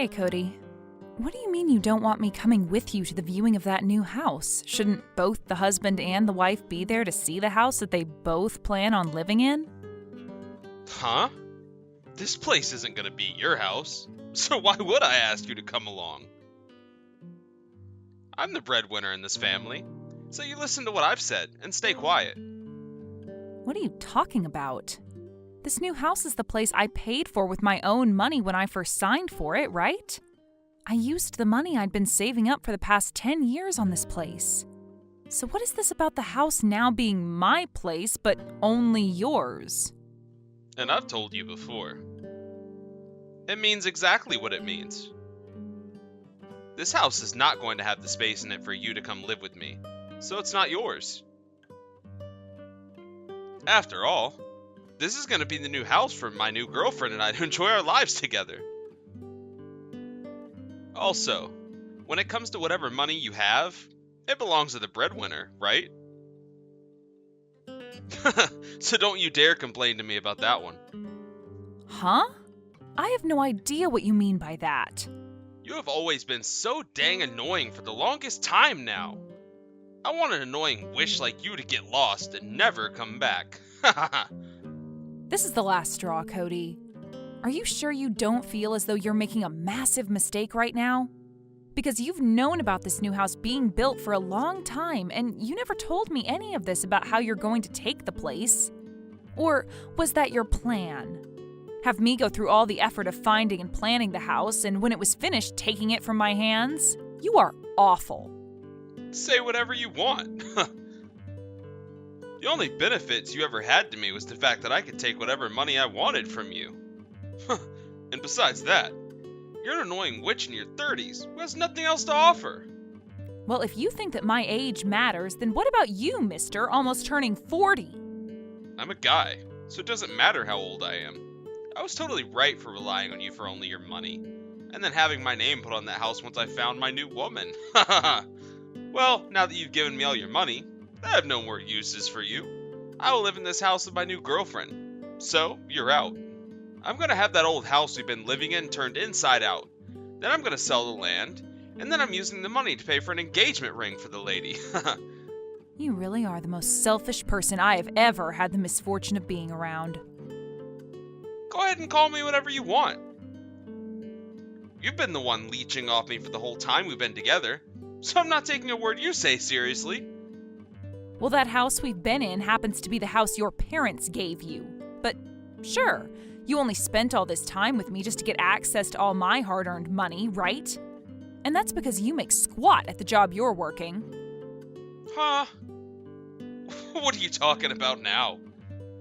Hey, Cody. What do you mean you don't want me coming with you to the viewing of that new house? Shouldn't both the husband and the wife be there to see the house that they both plan on living in? Huh? This place isn't gonna be your house, so why would I ask you to come along? I'm the breadwinner in this family, so you listen to what I've said and stay quiet. What are you talking about? This new house is the place I paid for with my own money when I first signed for it, right? I used the money I'd been saving up for the past 10 years on this place. So what is this about the house now being my place, but only yours? And I've told you before. It means exactly what it means. This house is not going to have the space in it for you to come live with me, so it's not yours. After all, this is going to be the new house for my new girlfriend and I to enjoy our lives together. Also, when it comes to whatever money you have, it belongs to the breadwinner, right? So don't you dare complain to me about that one. Huh? I have no idea what you mean by that. You have always been so dang annoying for the longest time now. I want an annoying wish like you to get lost and never come back. This is the last straw, Cody. Are you sure you don't feel as though you're making a massive mistake right now? Because you've known about this new house being built for a long time, and you never told me any of this about how you're going to take the place. Or was that your plan? Have me go through all the effort of finding and planning the house, and when it was finished, taking it from my hands? You are awful. Say whatever you want. The only benefits you ever had to me was the fact that I could take whatever money I wanted from you. And besides that, you're an annoying witch in your 30s who has nothing else to offer. Well, if you think that my age matters, then what about you, mister, almost turning 40? I'm a guy, so it doesn't matter how old I am. I was totally right for relying on you for only your money, and then having my name put on that house once I found my new woman. Well, now that you've given me all your money, I have no more uses for you. I will live in this house with my new girlfriend. So, you're out. I'm gonna have that old house we've been living in turned inside out. Then I'm gonna sell the land, and then I'm using the money to pay for an engagement ring for the lady. You really are the most selfish person I have ever had the misfortune of being around. Go ahead and call me whatever you want. You've been the one leeching off me for the whole time we've been together, so I'm not taking a word you say seriously. Well, that house we've been in happens to be the house your parents gave you. But sure, you only spent all this time with me just to get access to all my hard-earned money, right? And that's because you make squat at the job you're working. Huh? What are you talking about now?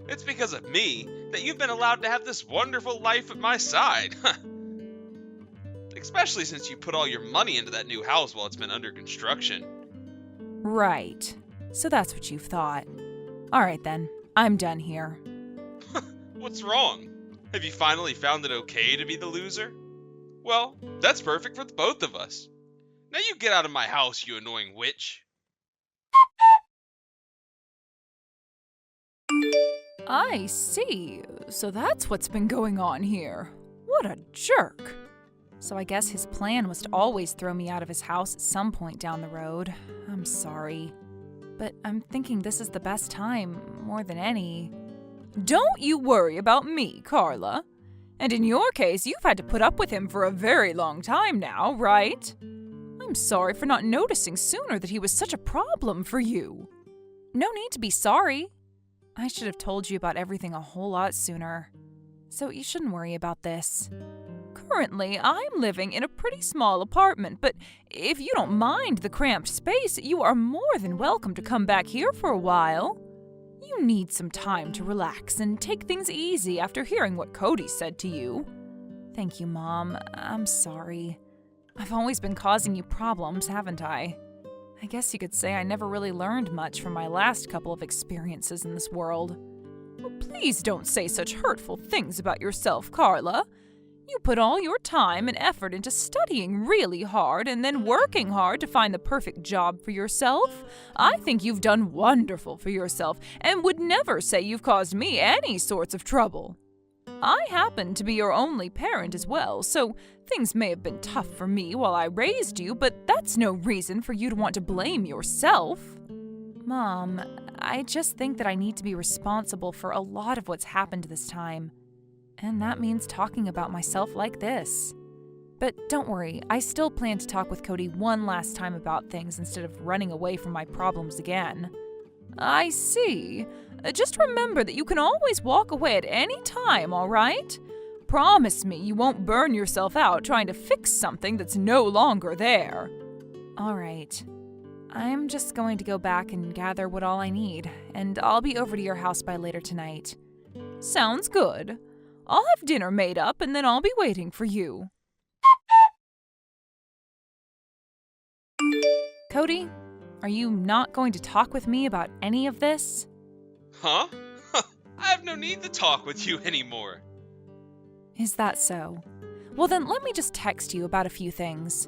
It's because of me that you've been allowed to have this wonderful life at my side. Especially since you put all your money into that new house while it's been under construction. Right. So that's what you've thought. All right then, I'm done here. What's wrong? Have you finally found it okay to be the loser? Well, that's perfect for the both of us. Now you get out of my house, you annoying witch. I see. So that's what's been going on here. What a jerk. So I guess his plan was to always throw me out of his house at some point down the road. I'm sorry. But I'm thinking this is the best time, more than any. Don't you worry about me, Carla. And in your case, you've had to put up with him for a very long time now, right? I'm sorry for not noticing sooner that he was such a problem for you. No need to be sorry. I should have told you about everything a whole lot sooner. So you shouldn't worry about this. Currently, I'm living in a pretty small apartment, but if you don't mind the cramped space, you are more than welcome to come back here for a while. You need some time to relax and take things easy after hearing what Cody said to you. Thank you, Mom. I'm sorry. I've always been causing you problems, haven't I? I guess you could say I never really learned much from my last couple of experiences in this world. Oh, please don't say such hurtful things about yourself, Carla. You put all your time and effort into studying really hard and then working hard to find the perfect job for yourself. I think you've done wonderful for yourself and would never say you've caused me any sorts of trouble. I happen to be your only parent as well, so things may have been tough for me while I raised you, but that's no reason for you to want to blame yourself. Mom, I just think that I need to be responsible for a lot of what's happened this time. And that means talking about myself like this. But don't worry, I still plan to talk with Cody one last time about things instead of running away from my problems again. I see. Just remember that you can always walk away at any time, all right? Promise me you won't burn yourself out trying to fix something that's no longer there. All right. I'm just going to go back and gather what all I need, and I'll be over to your house by later tonight. Sounds good. I'll have dinner made up, and then I'll be waiting for you. Cody, are you not going to talk with me about any of this? Huh? I have no need to talk with you anymore. Is that so? Well, then let me just text you about a few things.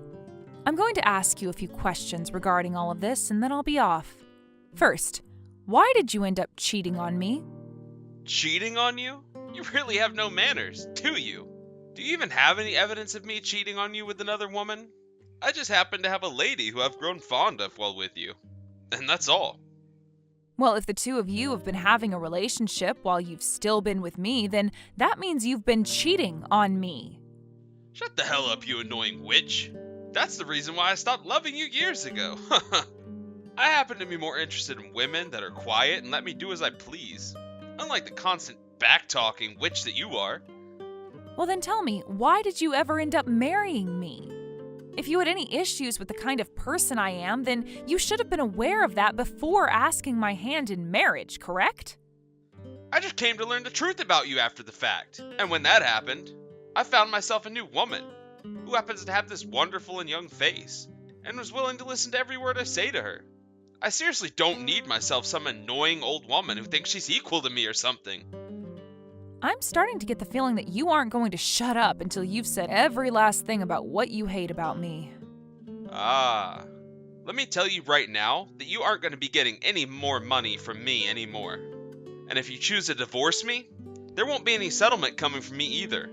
I'm going to ask you a few questions regarding all of this, and then I'll be off. First, why did you end up cheating on me? Cheating on you? You really have no manners, do you? Do you even have any evidence of me cheating on you with another woman? I just happen to have a lady who I've grown fond of while with you. And that's all. Well, if the two of you have been having a relationship while you've still been with me, then that means you've been cheating on me. Shut the hell up, you annoying witch. That's the reason why I stopped loving you years ago. I happen to be more interested in women that are quiet and let me do as I please. Unlike the constant back-talking witch that you are. Well, then tell me, why did you ever end up marrying me? If you had any issues with the kind of person I am, then you should have been aware of that before asking my hand in marriage, correct? I just came to learn the truth about you after the fact. And when that happened, I found myself a new woman who happens to have this wonderful and young face and was willing to listen to every word I say to her. I seriously don't need myself some annoying old woman who thinks she's equal to me or something. I'm starting to get the feeling that you aren't going to shut up until you've said every last thing about what you hate about me. Let me tell you right now that you aren't going to be getting any more money from me anymore. And if you choose to divorce me, there won't be any settlement coming from me either.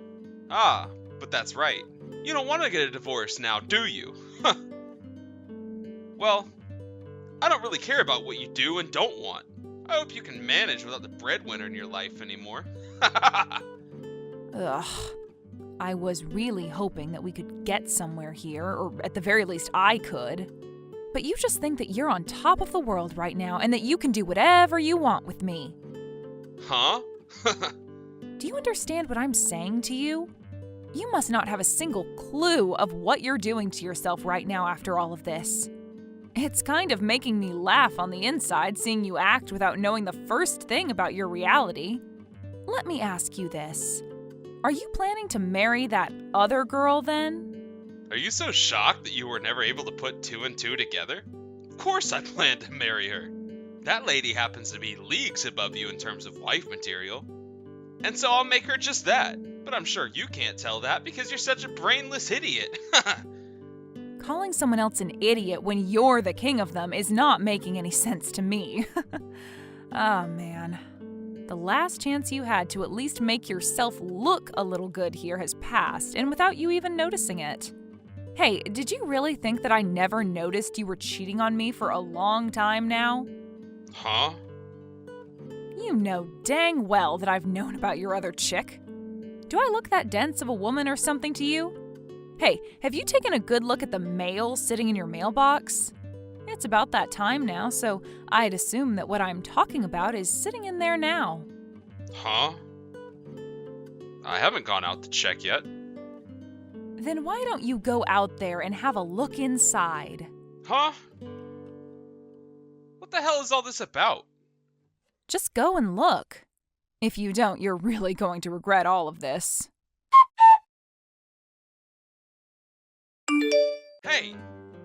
But that's right. You don't want to get a divorce now, do you? Well, I don't really care about what you do and don't want. I hope you can manage without the breadwinner in your life anymore. Ugh. I was really hoping that we could get somewhere here, or at the very least I could. But you just think that you're on top of the world right now and that you can do whatever you want with me. Huh? Do you understand what I'm saying to you? You must not have a single clue of what you're doing to yourself right now after all of this. It's kind of making me laugh on the inside seeing you act without knowing the first thing about your reality. Let me ask you this. Are you planning to marry that other girl then? Are you so shocked that you were never able to put two and two together? Of course I plan to marry her. That lady happens to be leagues above you in terms of wife material. And so I'll make her just that. But I'm sure you can't tell that because you're such a brainless idiot. Calling someone else an idiot when you're the king of them is not making any sense to me. Oh, man. The last chance you had to at least make yourself look a little good here has passed, and without you even noticing it. Hey, did you really think that I never noticed you were cheating on me for a long time now? Huh? You know dang well that I've known about your other chick. Do I look that dense of a woman or something to you? Hey, have you taken a good look at the mail sitting in your mailbox? It's about that time now, so I'd assume that what I'm talking about is sitting in there now. Huh? I haven't gone out to check yet. Then why don't you go out there and have a look inside? Huh? What the hell is all this about? Just go and look. If you don't, you're really going to regret all of this. Hey,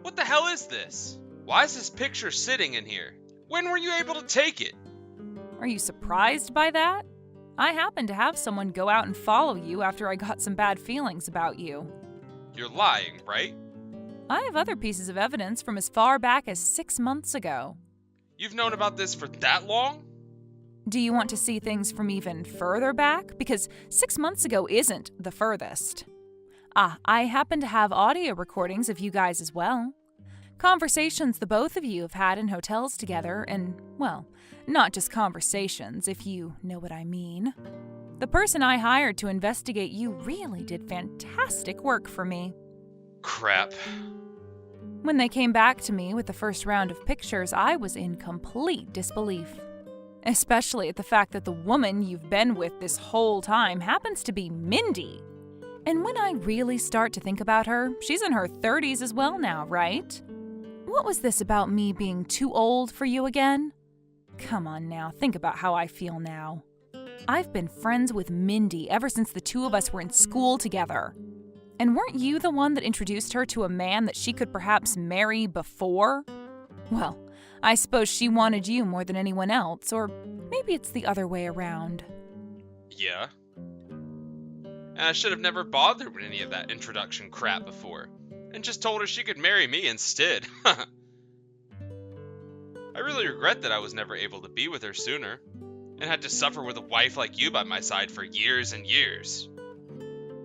what the hell is this? Why is this picture sitting in here? When were you able to take it? Are you surprised by that? I happened to have someone go out and follow you after I got some bad feelings about you. You're lying, right? I have other pieces of evidence from as far back as 6 months ago. You've known about this for that long? Do you want to see things from even further back? Because 6 months ago isn't the furthest. I happen to have audio recordings of you guys as well. Conversations the both of you have had in hotels together, and, well, not just conversations, if you know what I mean. The person I hired to investigate you really did fantastic work for me. Crap. When they came back to me with the first round of pictures, I was in complete disbelief. Especially at the fact that the woman you've been with this whole time happens to be Mindy. And when I really start to think about her, she's in her 30s as well now, right? What was this about me being too old for you again? Come on now, think about how I feel now. I've been friends with Mindy ever since the two of us were in school together. And weren't you the one that introduced her to a man that she could perhaps marry before? Well, I suppose she wanted you more than anyone else, or maybe it's the other way around. Yeah. And I should have never bothered with any of that introduction crap before, and just told her she could marry me instead. I really regret that I was never able to be with her sooner, and had to suffer with a wife like you by my side for years and years.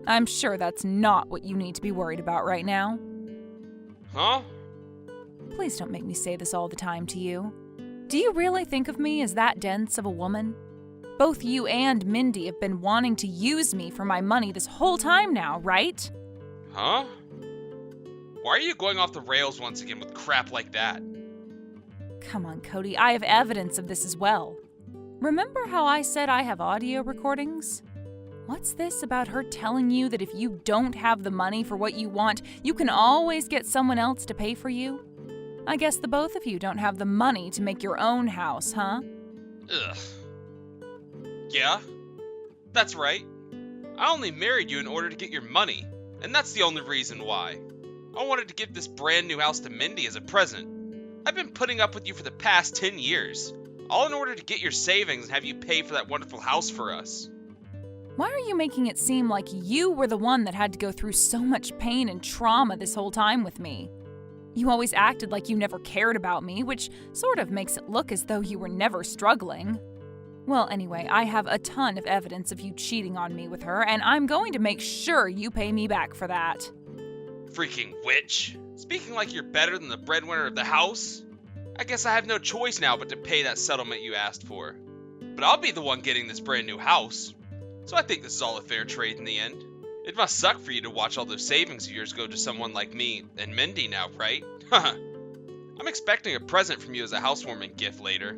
I'm sure that's not what you need to be worried about right now. Huh? Please don't make me say this all the time to you. Do you really think of me as that dense of a woman? Both you and Mindy have been wanting to use me for my money this whole time now, right? Huh? Why are you going off the rails once again with crap like that? Come on, Cody, I have evidence of this as well. Remember how I said I have audio recordings? What's this about her telling you that if you don't have the money for what you want, you can always get someone else to pay for you? I guess the both of you don't have the money to make your own house, huh? Ugh. Yeah, that's right. I only married you in order to get your money, and that's the only reason why. I wanted to give this brand new house to Mindy as a present. I've been putting up with you for the past 10 years, all in order to get your savings and have you pay for that wonderful house for us. Why are you making it seem like you were the one that had to go through so much pain and trauma this whole time with me? You always acted like you never cared about me, which sort of makes it look as though you were never struggling. Well, anyway, I have a ton of evidence of you cheating on me with her, and I'm going to make sure you pay me back for that. Freaking witch. Speaking like you're better than the breadwinner of the house? I guess I have no choice now but to pay that settlement you asked for. But I'll be the one getting this brand new house. So I think this is all a fair trade in the end. It must suck for you to watch all those savings of yours go to someone like me and Mindy now, right? I'm expecting a present from you as a housewarming gift later,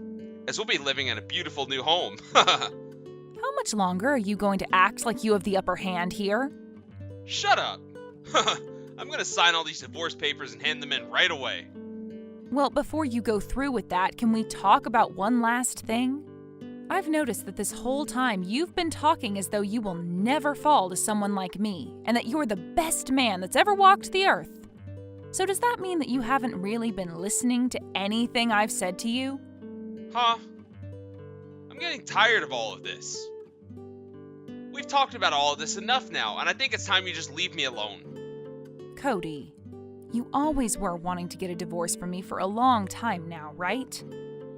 as we'll be living in a beautiful new home. How much longer are you going to act like you have the upper hand here? Shut up! I'm gonna sign all these divorce papers and hand them in right away. Well, before you go through with that, can we talk about one last thing? I've noticed that this whole time you've been talking as though you will never fall to someone like me, and that you're the best man that's ever walked the earth. So does that mean that you haven't really been listening to anything I've said to you? Huh? I'm getting tired of all of this. We've talked about all of this enough now, and I think it's time you just leave me alone. Cody, you always were wanting to get a divorce from me for a long time now, right?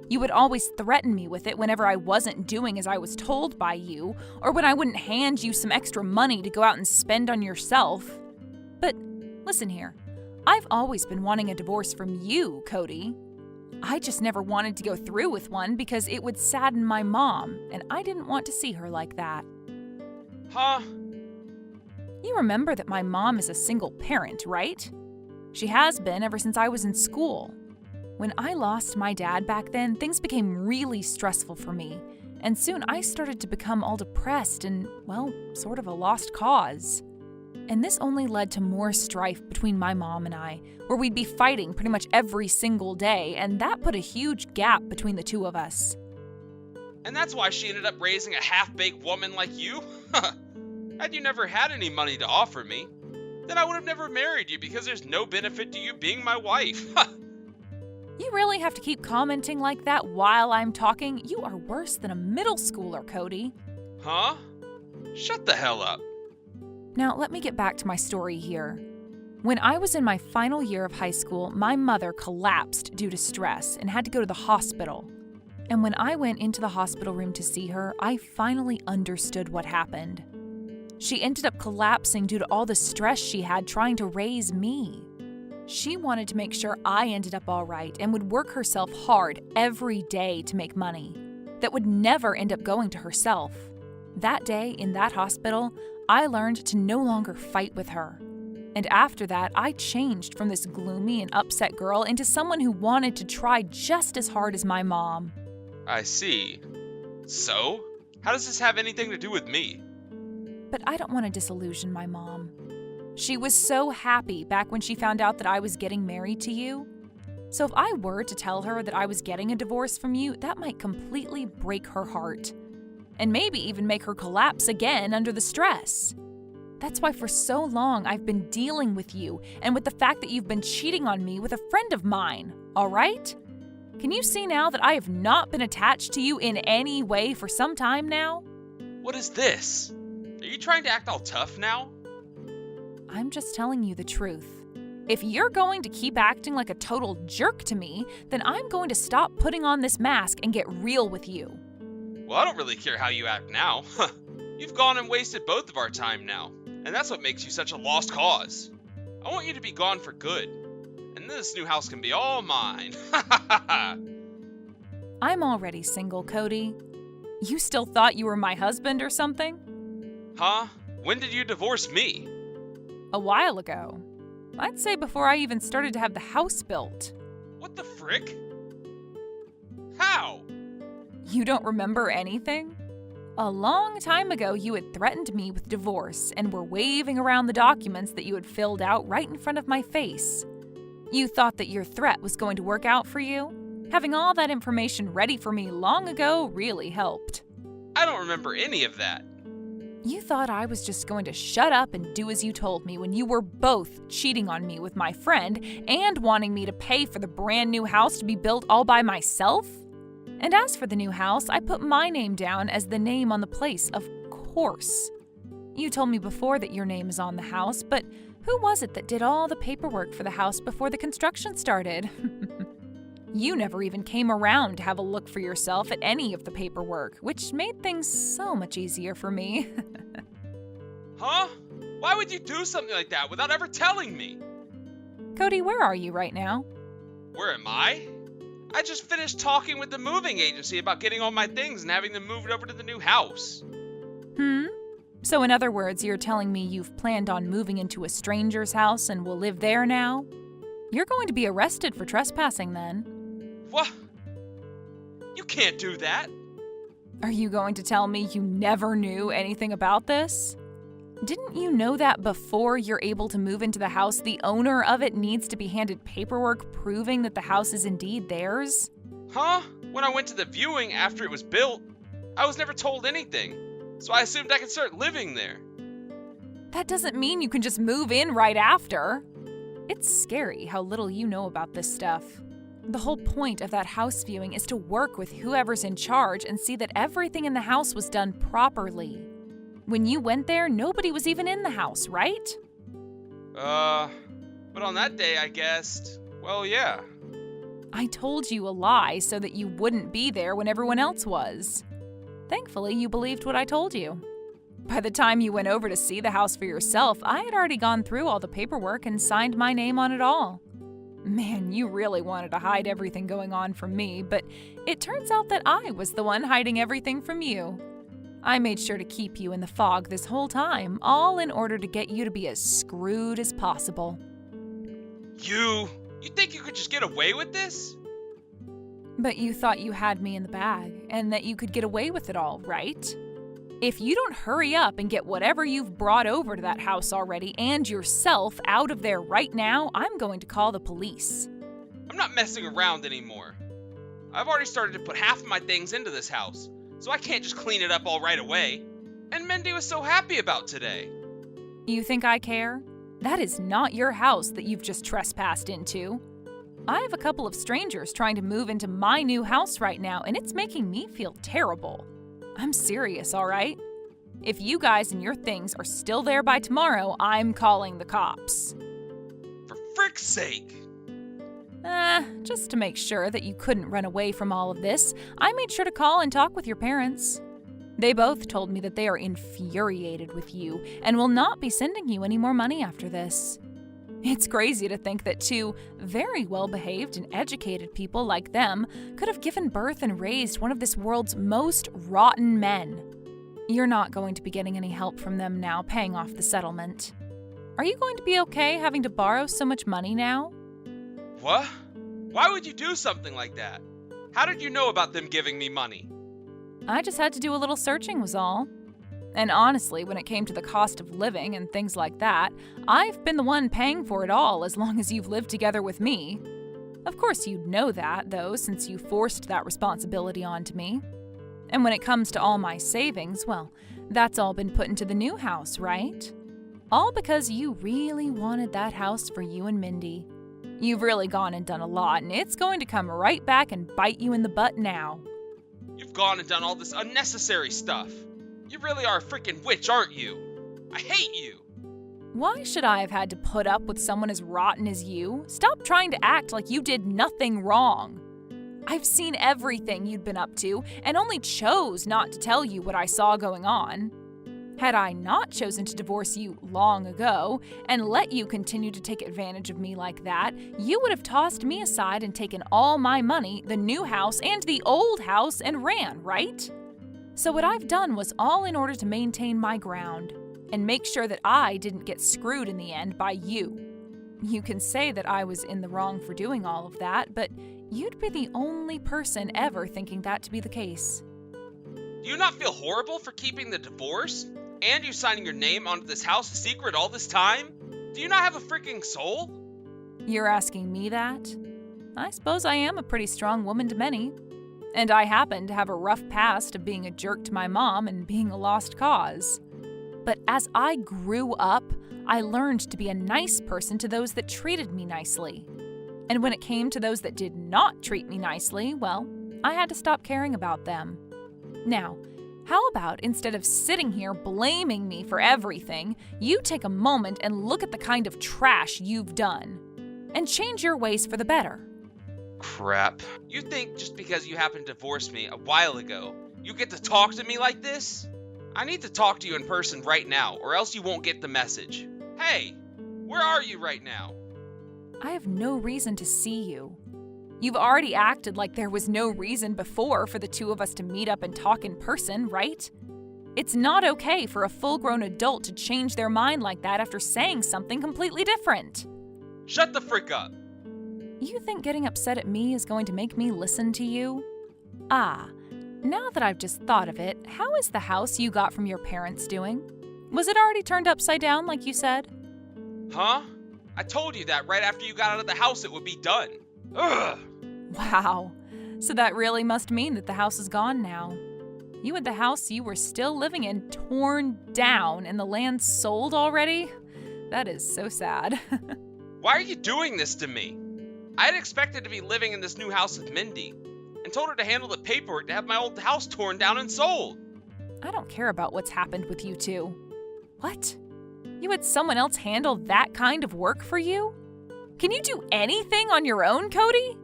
You would always threaten me with it whenever I wasn't doing as I was told by you, or when I wouldn't hand you some extra money to go out and spend on yourself. But listen here, I've always been wanting a divorce from you, Cody. I just never wanted to go through with one because it would sadden my mom, and I didn't want to see her like that. Huh? You remember that my mom is a single parent, right? She has been ever since I was in school. When I lost my dad back then, things became really stressful for me, and soon I started to become all depressed and, well, sort of a lost cause. And this only led to more strife between my mom and I, where we'd be fighting pretty much every single day, and that put a huge gap between the two of us. And that's why she ended up raising a half-baked woman like you? Had you never had any money to offer me, then I would have never married you because there's no benefit to you being my wife. You really have to keep commenting like that while I'm talking? You are worse than a middle schooler, Cody. Huh? Shut the hell up. Now, let me get back to my story here. When I was in my final year of high school, my mother collapsed due to stress and had to go to the hospital. And when I went into the hospital room to see her, I finally understood what happened. She ended up collapsing due to all the stress she had trying to raise me. She wanted to make sure I ended up all right and would work herself hard every day to make money that would never end up going to herself. That day in that hospital, I learned to no longer fight with her. And after that, I changed from this gloomy and upset girl into someone who wanted to try just as hard as my mom. I see. So, how does this have anything to do with me? But I don't want to disillusion my mom. She was so happy back when she found out that I was getting married to you. So if I were to tell her that I was getting a divorce from you, that might completely break her heart. And maybe even make her collapse again under the stress. That's why for so long I've been dealing with you and with the fact that you've been cheating on me with a friend of mine, all right? Can you see now that I have not been attached to you in any way for some time now? What is this? Are you trying to act all tough now? I'm just telling you the truth. If you're going to keep acting like a total jerk to me, then I'm going to stop putting on this mask and get real with you. Well, I don't really care how you act now. You've gone and wasted both of our time now, and that's what makes you such a lost cause. I want you to be gone for good, and then this new house can be all mine. I'm already single, Cody. You still thought you were my husband or something? Huh? When did you divorce me? A while ago. I'd say before I even started to have the house built. What the frick? How? You don't remember anything? A long time ago, you had threatened me with divorce and were waving around the documents that you had filled out right in front of my face. You thought that your threat was going to work out for you? Having all that information ready for me long ago really helped. I don't remember any of that. You thought I was just going to shut up and do as you told me when you were both cheating on me with my friend and wanting me to pay for the brand new house to be built all by myself? And as for the new house, I put my name down as the name on the place, of course. You told me before that your name is on the house, but who was it that did all the paperwork for the house before the construction started? You never even came around to have a look for yourself at any of the paperwork, which made things so much easier for me. Huh? Why would you do something like that without ever telling me? Cody, where are you right now? Where am I? I just finished talking with the moving agency about getting all my things and having them moved over to the new house. So in other words, you're telling me you've planned on moving into a stranger's house and will live there now? You're going to be arrested for trespassing then. What? You can't do that. Are you going to tell me you never knew anything about this? Didn't you know that before you're able to move into the house, the owner of it needs to be handed paperwork proving that the house is indeed theirs? Huh? When I went to the viewing after it was built, I was never told anything, so I assumed I could start living there. That doesn't mean you can just move in right after. It's scary how little you know about this stuff. The whole point of that house viewing is to work with whoever's in charge and see that everything in the house was done properly. When you went there, nobody was even in the house, right? But on that day I guessed, well, yeah. I told you a lie so that you wouldn't be there when everyone else was. Thankfully, you believed what I told you. By the time you went over to see the house for yourself, I had already gone through all the paperwork and signed my name on it all. Man, you really wanted to hide everything going on from me, but it turns out that I was the one hiding everything from you. I made sure to keep you in the fog this whole time, all in order to get you to be as screwed as possible. You think you could just get away with this? But you thought you had me in the bag, and that you could get away with it all, right? If you don't hurry up and get whatever you've brought over to that house already and yourself out of there right now, I'm going to call the police. I'm not messing around anymore. I've already started to put half of my things into this house, so I can't just clean it up all right away. And Mindy was so happy about today. You think I care? That is not your house that you've just trespassed into. I have a couple of strangers trying to move into my new house right now, and it's making me feel terrible. I'm serious, all right? If you guys and your things are still there by tomorrow, I'm calling the cops. For frick's sake! Just to make sure that you couldn't run away from all of this, I made sure to call and talk with your parents. They both told me that they are infuriated with you and will not be sending you any more money after this. It's crazy to think that two very well-behaved and educated people like them could have given birth and raised one of this world's most rotten men. You're not going to be getting any help from them now paying off the settlement. Are you going to be okay having to borrow so much money now? What? Why would you do something like that? How did you know about them giving me money? I just had to do a little searching was all. And honestly, when it came to the cost of living and things like that, I've been the one paying for it all as long as you've lived together with me. Of course you'd know that, though, since you forced that responsibility onto me. And when it comes to all my savings, well, that's all been put into the new house, right? All because you really wanted that house for you and Mindy. You've really gone and done a lot, and it's going to come right back and bite you in the butt now. You've gone and done all this unnecessary stuff. You really are a freaking witch, aren't you? I hate you! Why should I have had to put up with someone as rotten as you? Stop trying to act like you did nothing wrong. I've seen everything you'd been up to and only chose not to tell you what I saw going on. Had I not chosen to divorce you long ago and let you continue to take advantage of me like that, you would have tossed me aside and taken all my money, the new house, and the old house and ran, right? So what I've done was all in order to maintain my ground and make sure that I didn't get screwed in the end by you. You can say that I was in the wrong for doing all of that, but you'd be the only person ever thinking that to be the case. Do you not feel horrible for keeping the divorce? And you signing your name onto this house a secret all this time? Do you not have a freaking soul? You're asking me that? I suppose I am a pretty strong woman to many. And I happen to have a rough past of being a jerk to my mom and being a lost cause. But as I grew up, I learned to be a nice person to those that treated me nicely. And when it came to those that did not treat me nicely, well, I had to stop caring about them. Now, how about instead of sitting here blaming me for everything, you take a moment and look at the kind of trash you've done and change your ways for the better? Crap. You think just because you happened to divorce me a while ago, you get to talk to me like this? I need to talk to you in person right now, or else you won't get the message. Hey, where are you right now? I have no reason to see you. You've already acted like there was no reason before for the two of us to meet up and talk in person, right? It's not okay for a full-grown adult to change their mind like that after saying something completely different. Shut the frick up. You think getting upset at me is going to make me listen to you? Now that I've just thought of it, how is the house you got from your parents doing? Was it already turned upside down like you said? Huh? I told you that right after you got out of the house it would be done. Ugh! Wow. So that really must mean that the house is gone now. You had the house you were still living in torn down and the land sold already? That is so sad. Why are you doing this to me? I had expected to be living in this new house with Mindy, and told her to handle the paperwork to have my old house torn down and sold. I don't care about what's happened with you two. What? You had someone else handle that kind of work for you? Can you do anything on your own, Cody?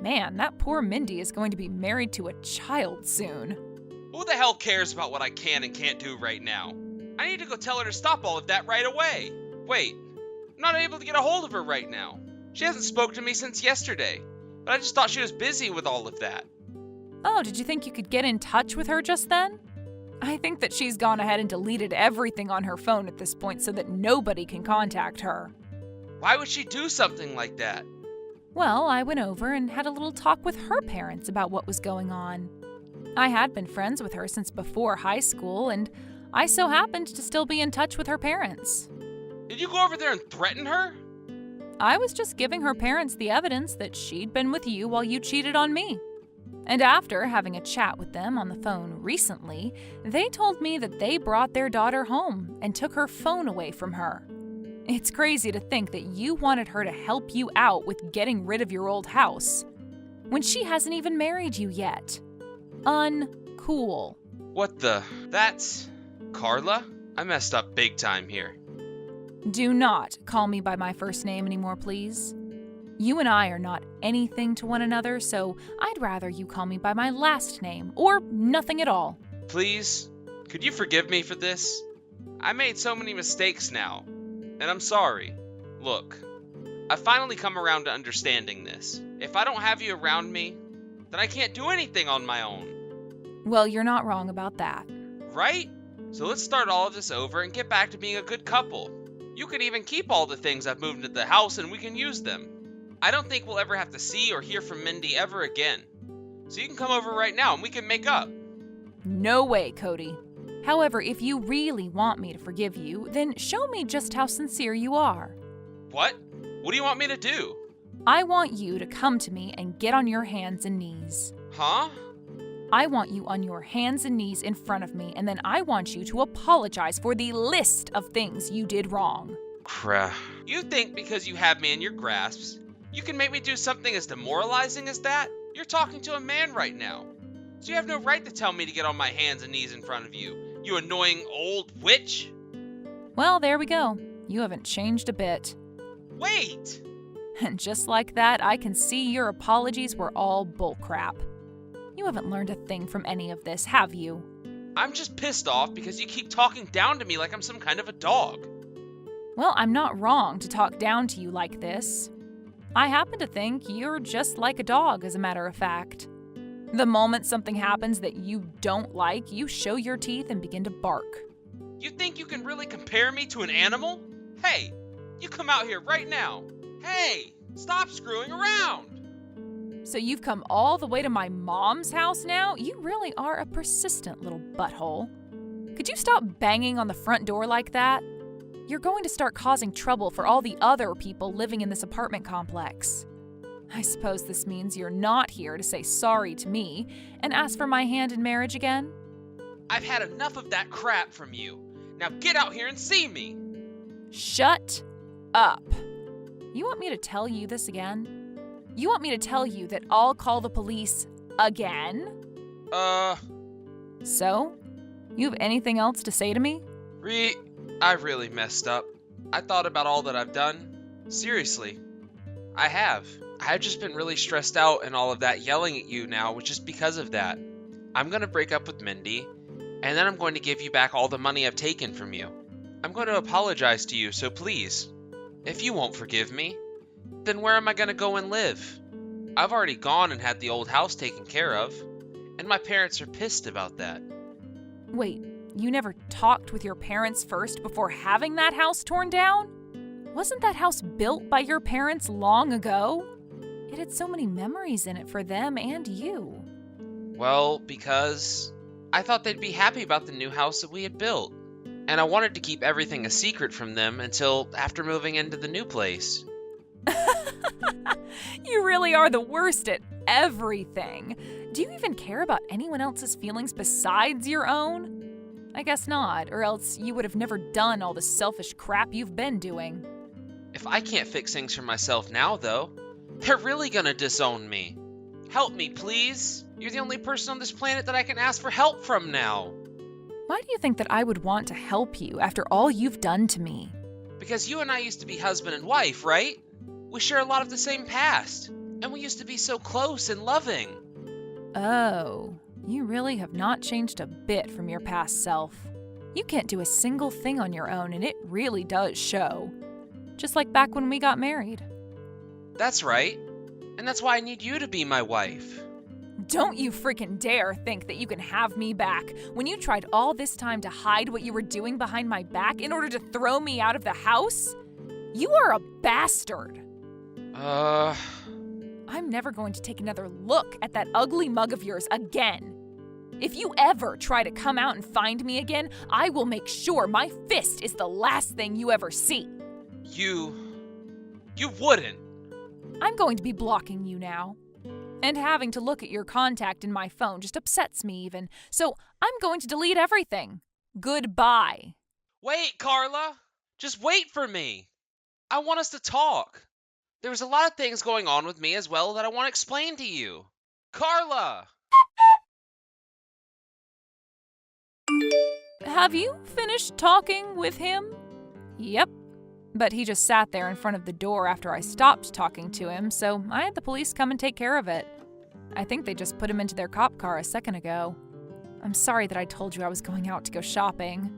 Man, that poor Mindy is going to be married to a child soon. Who the hell cares about what I can and can't do right now? I need to go tell her to stop all of that right away. Wait, I'm not able to get a hold of her right now. She hasn't spoken to me since yesterday, but I just thought she was busy with all of that. Oh, did you think you could get in touch with her just then? I think that she's gone ahead and deleted everything on her phone at this point so that nobody can contact her. Why would she do something like that? Well, I went over and had a little talk with her parents about what was going on. I had been friends with her since before high school, and I so happened to still be in touch with her parents. Did you go over there and threaten her? I was just giving her parents the evidence that she'd been with you while you cheated on me. And after having a chat with them on the phone recently, they told me that they brought their daughter home and took her phone away from her. It's crazy to think that you wanted her to help you out with getting rid of your old house, when she hasn't even married you yet. Uncool. What the? That's... Carla? I messed up big time here. Do not call me by my first name anymore, please. You and I are not anything to one another, so I'd rather you call me by my last name, or nothing at all. Please, could you forgive me for this? I made so many mistakes now, and I'm sorry. Look, I've finally come around to understanding this. If I don't have you around me, then I can't do anything on my own. Well, you're not wrong about that. Right? So let's start all of this over and get back to being a good couple. You can even keep all the things I've moved into the house and we can use them. I don't think we'll ever have to see or hear from Mindy ever again. So you can come over right now and we can make up. No way, Cody. However, if you really want me to forgive you, then show me just how sincere you are. What? What do you want me to do? I want you to come to me and get on your hands and knees. Huh? I want you on your hands and knees in front of me, and then I want you to apologize for the list of things you did wrong. Crap. You think because you have me in your grasps, you can make me do something as demoralizing as that? You're talking to a man right now. So you have no right to tell me to get on my hands and knees in front of you, you annoying old witch. Well, there we go. You haven't changed a bit. Wait! And just like that, I can see your apologies were all bullcrap. You haven't learned a thing from any of this, have you? I'm just pissed off because you keep talking down to me like I'm some kind of a dog. Well, I'm not wrong to talk down to you like this. I happen to think you're just like a dog, as a matter of fact. The moment something happens that you don't like, you show your teeth and begin to bark. You think you can really compare me to an animal? Hey, you come out here right now. Hey, stop screwing around. So you've come all the way to my mom's house now? You really are a persistent little butthole. Could you stop banging on the front door like that? You're going to start causing trouble for all the other people living in this apartment complex. I suppose this means you're not here to say sorry to me and ask for my hand in marriage again? I've had enough of that crap from you. Now get out here and see me. Shut up. You want me to tell you this again? You want me to tell you that I'll call the police again? So? You have anything else to say to me? I really messed up. I thought about all that I've done. Seriously. I have. I've just been really stressed out, and all of that yelling at you now was just because of that. I'm going to break up with Mindy, and then I'm going to give you back all the money I've taken from you. I'm going to apologize to you, so please, if you won't forgive me, then where am I going to go and live? I've already gone and had the old house taken care of, and my parents are pissed about that. Wait, you never talked with your parents first before having that house torn down? Wasn't that house built by your parents long ago? It had so many memories in it for them and you. Well, because I thought they'd be happy about the new house that we had built, and I wanted to keep everything a secret from them until after moving into the new place. You really are the worst at everything. Do you even care about anyone else's feelings besides your own? I guess not, or else you would have never done all the selfish crap you've been doing. If I can't fix things for myself now, though, they're really gonna disown me. Help me, please. You're the only person on this planet that I can ask for help from now. Why do you think that I would want to help you after all you've done to me? Because you and I used to be husband and wife, right? We share a lot of the same past, and we used to be so close and loving. Oh, you really have not changed a bit from your past self. You can't do a single thing on your own, and it really does show. Just like back when we got married. That's right. And that's why I need you to be my wife. Don't you freaking dare think that you can have me back when you tried all this time to hide what you were doing behind my back in order to throw me out of the house? You are a bastard. I'm never going to take another look at that ugly mug of yours again. If you ever try to come out and find me again, I will make sure my fist is the last thing you ever see. You wouldn't. I'm going to be blocking you now. And having to look at your contact in my phone just upsets me even. So I'm going to delete everything. Goodbye. Wait, Carla. Just wait for me. I want us to talk. There was a lot of things going on with me as well that I want to explain to you. Carla! Have you finished talking with him? Yep. But he just sat there in front of the door after I stopped talking to him, so I had the police come and take care of it. I think they just put him into their cop car a second ago. I'm sorry that I told you I was going out to go shopping.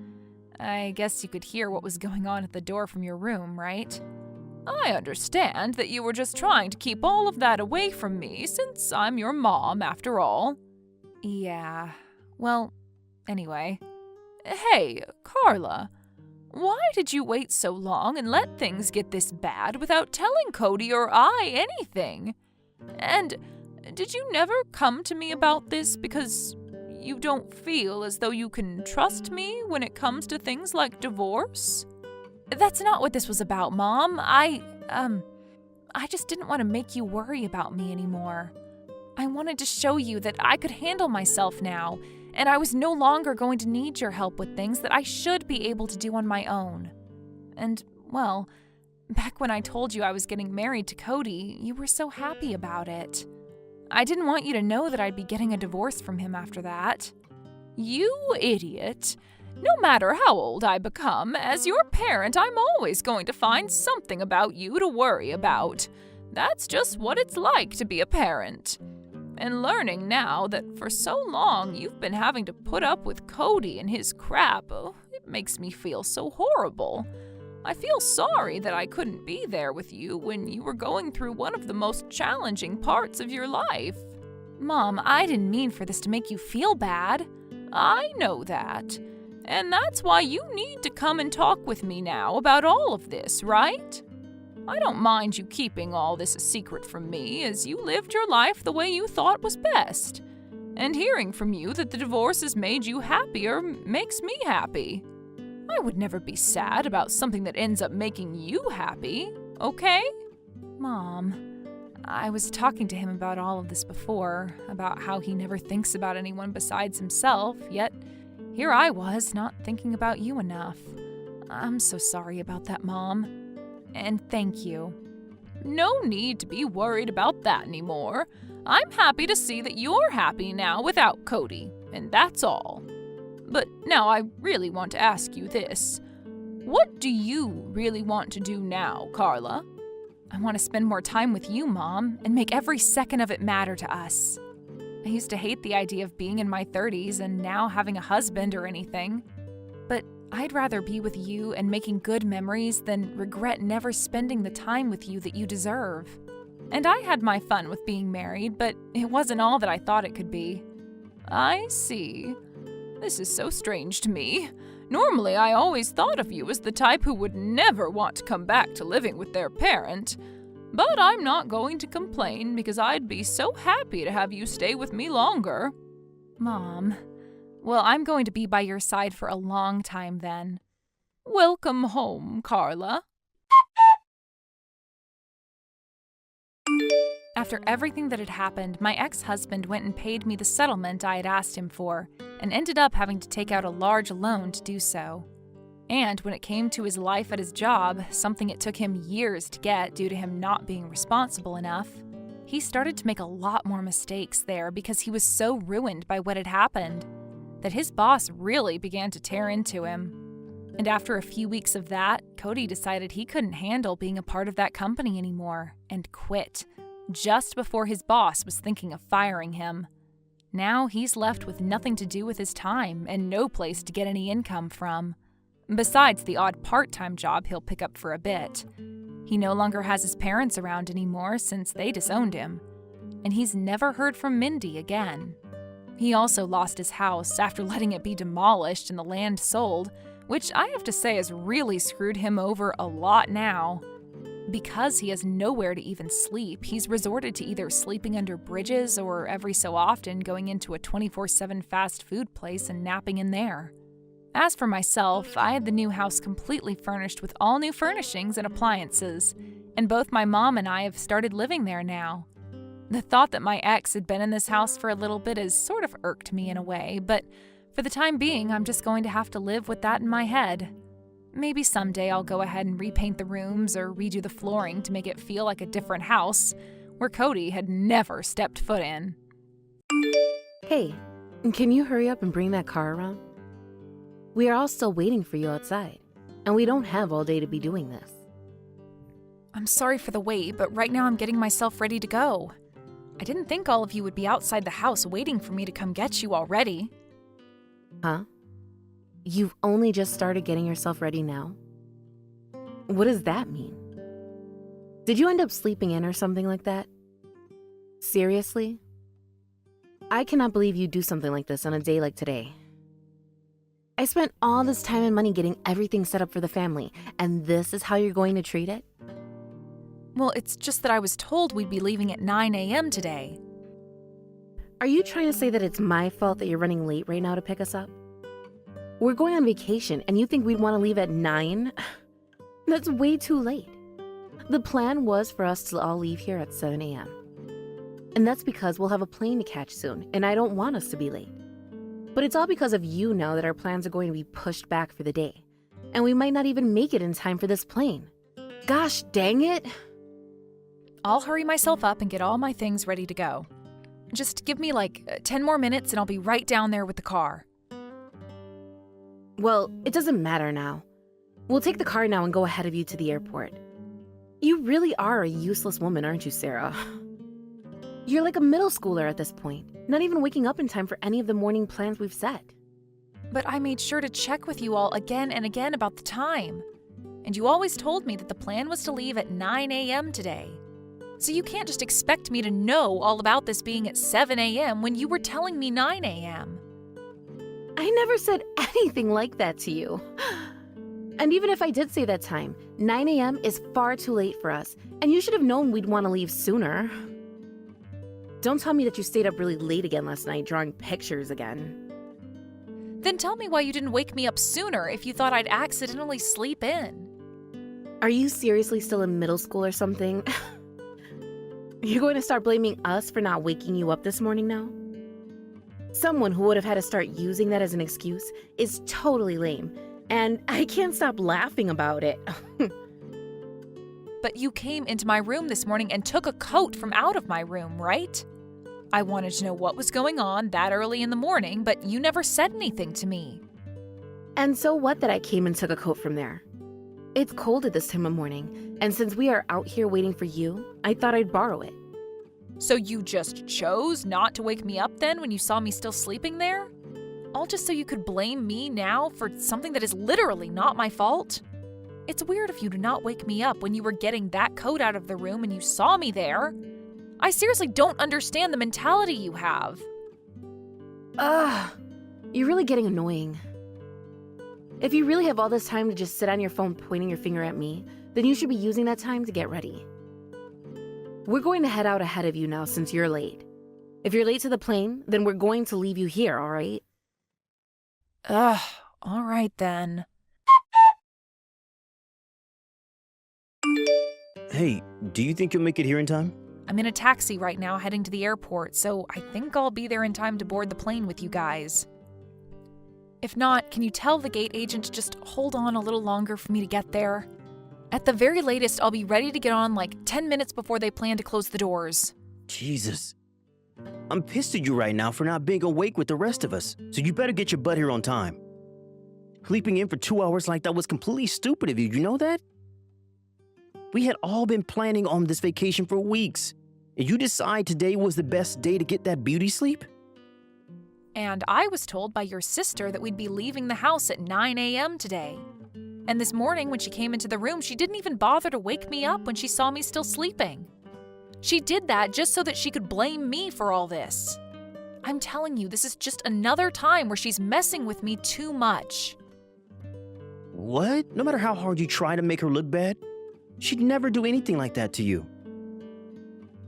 I guess you could hear what was going on at the door from your room, right? I understand that you were just trying to keep all of that away from me since I'm your mom after all. Yeah, well, anyway. Hey, Carla, why did you wait so long and let things get this bad without telling Cody or I anything? And did you never come to me about this because you don't feel as though you can trust me when it comes to things like divorce? That's not what this was about, Mom. I just didn't want to make you worry about me anymore. I wanted to show you that I could handle myself now, and I was no longer going to need your help with things that I should be able to do on my own. And, well, back when I told you I was getting married to Cody, you were so happy about it. I didn't want you to know that I'd be getting a divorce from him after that. You idiot. No matter how old I become, as your parent, I'm always going to find something about you to worry about. That's just what it's like to be a parent. And learning now that for so long you've been having to put up with Cody and his crap, it makes me feel so horrible. I feel sorry that I couldn't be there with you when you were going through one of the most challenging parts of your life. Mom, I didn't mean for this to make you feel bad. I know that. And that's why you need to come and talk with me now about all of this, right? I don't mind you keeping all this a secret from me, as you lived your life the way you thought was best. And hearing from you that the divorce has made you happier makes me happy. I would never be sad about something that ends up making you happy, okay? Mom, I was talking to him about all of this before, about how he never thinks about anyone besides himself, yet here I was, not thinking about you enough. I'm so sorry about that, Mom. And thank you. No need to be worried about that anymore. I'm happy to see that you're happy now without Cody, and that's all. But now I really want to ask you this. What do you really want to do now, Carla? I want to spend more time with you, Mom, and make every second of it matter to us. I used to hate the idea of being in my 30s and now having a husband or anything. But I'd rather be with you and making good memories than regret never spending the time with you that you deserve. And I had my fun with being married, but it wasn't all that I thought it could be. I see. This is so strange to me. Normally, I always thought of you as the type who would never want to come back to living with their parent. But I'm not going to complain because I'd be so happy to have you stay with me longer. Mom, well, I'm going to be by your side for a long time then. Welcome home, Carla. After everything that had happened, my ex-husband went and paid me the settlement I had asked him for, and ended up having to take out a large loan to do so. And when it came to his life at his job, something it took him years to get due to him not being responsible enough, he started to make a lot more mistakes there because he was so ruined by what had happened that his boss really began to tear into him. And after a few weeks of that, Cody decided he couldn't handle being a part of that company anymore and quit, just before his boss was thinking of firing him. Now he's left with nothing to do with his time and no place to get any income from. Besides the odd part-time job he'll pick up for a bit. He no longer has his parents around anymore since they disowned him. And he's never heard from Mindy again. He also lost his house after letting it be demolished and the land sold, which I have to say has really screwed him over a lot now. Because he has nowhere to even sleep, he's resorted to either sleeping under bridges or every so often going into a 24/7 fast food place and napping in there. As for myself, I had the new house completely furnished with all new furnishings and appliances, and both my mom and I have started living there now. The thought that my ex had been in this house for a little bit has sort of irked me in a way, but for the time being, I'm just going to have to live with that in my head. Maybe someday I'll go ahead and repaint the rooms or redo the flooring to make it feel like a different house, where Cody had never stepped foot in. Hey, can you hurry up and bring that car around? We are all still waiting for you outside, and we don't have all day to be doing this. I'm sorry for the wait, but right now I'm getting myself ready to go. I didn't think all of you would be outside the house waiting for me to come get you already. Huh? You've only just started getting yourself ready now? What does that mean? Did you end up sleeping in or something like that? Seriously? I cannot believe you do something like this on a day like today. I spent all this time and money getting everything set up for the family, and this is how you're going to treat it? Well, it's just that I was told we'd be leaving at 9 a.m. today. Are you trying to say that it's my fault that you're running late right now to pick us up? We're going on vacation, and you think we'd want to leave at 9? That's way too late. The plan was for us to all leave here at 7 a.m. And that's because we'll have a plane to catch soon, and I don't want us to be late. But it's all because of you now that our plans are going to be pushed back for the day. And we might not even make it in time for this plane. Gosh dang it! I'll hurry myself up and get all my things ready to go. Just give me like 10 more minutes and I'll be right down there with the car. Well, it doesn't matter now. We'll take the car now and go ahead of you to the airport. You really are a useless woman, aren't you, Sarah? You're like a middle schooler at this point, not even waking up in time for any of the morning plans we've set. But I made sure to check with you all again and again about the time. And you always told me that the plan was to leave at 9 a.m. today. So you can't just expect me to know all about this being at 7 a.m. when you were telling me 9 a.m. I never said anything like that to you. And even if I did say that time, 9 a.m. is far too late for us, and you should have known we'd want to leave sooner. Don't tell me that you stayed up really late again last night drawing pictures again. Then tell me why you didn't wake me up sooner if you thought I'd accidentally sleep in. Are you seriously still in middle school or something? You're going to start blaming us for not waking you up this morning now? Someone who would have had to start using that as an excuse is totally lame, and I can't stop laughing about it. But you came into my room this morning and took a coat from out of my room, right? I wanted to know what was going on that early in the morning, but you never said anything to me. And so what that I came and took a coat from there? It's cold at this time of morning, and since we are out here waiting for you, I thought I'd borrow it. So you just chose not to wake me up then when you saw me still sleeping there? All just so you could blame me now for something that is literally not my fault? It's weird of you to not wake me up when you were getting that coat out of the room and you saw me there. I seriously don't understand the mentality you have. Ugh, you're really getting annoying. If you really have all this time to just sit on your phone pointing your finger at me, then you should be using that time to get ready. We're going to head out ahead of you now since you're late. If you're late to the plane, then we're going to leave you here, all right? Ugh, all right then. Hey, do you think you'll make it here in time? I'm in a taxi right now heading to the airport, so I think I'll be there in time to board the plane with you guys. If not, can you tell the gate agent to just hold on a little longer for me to get there? At the very latest, I'll be ready to get on like 10 minutes before they plan to close the doors. Jesus. I'm pissed at you right now for not being awake with the rest of us, so you better get your butt here on time. Sleeping in for 2 hours like that was completely stupid of you, you know that? We had all been planning on this vacation for weeks, and you decide today was the best day to get that beauty sleep? And I was told by your sister that we'd be leaving the house at 9 a.m. today. And this morning when she came into the room, she didn't even bother to wake me up when she saw me still sleeping. She did that just so that she could blame me for all this. I'm telling you, this is just another time where she's messing with me too much. What? No matter how hard you try to make her look bad, she'd never do anything like that to you.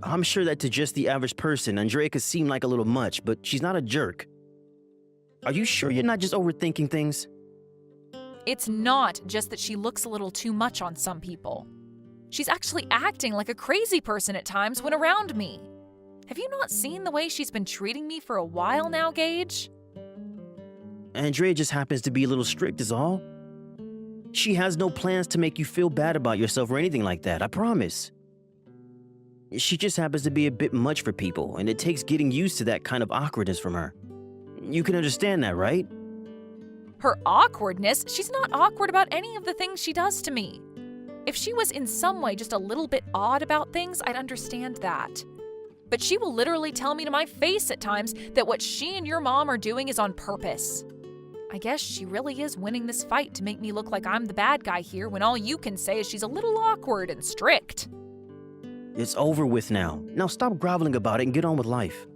I'm sure that to just the average person, Andrea could seem like a little much, but she's not a jerk. Are you sure you're not just overthinking things? It's not just that she looks a little too much on some people. She's actually acting like a crazy person at times when around me. Have you not seen the way she's been treating me for a while now, Gage? Andrea just happens to be a little strict is all. She has no plans to make you feel bad about yourself or anything like that, I promise. She just happens to be a bit much for people, and it takes getting used to that kind of awkwardness from her. You can understand that, right? Her awkwardness? She's not awkward about any of the things she does to me. If she was in some way just a little bit odd about things, I'd understand that. But she will literally tell me to my face at times that what she and your mom are doing is on purpose. I guess she really is winning this fight to make me look like I'm the bad guy here when all you can say is she's a little awkward and strict. It's over with now. Now stop groveling about it and get on with life.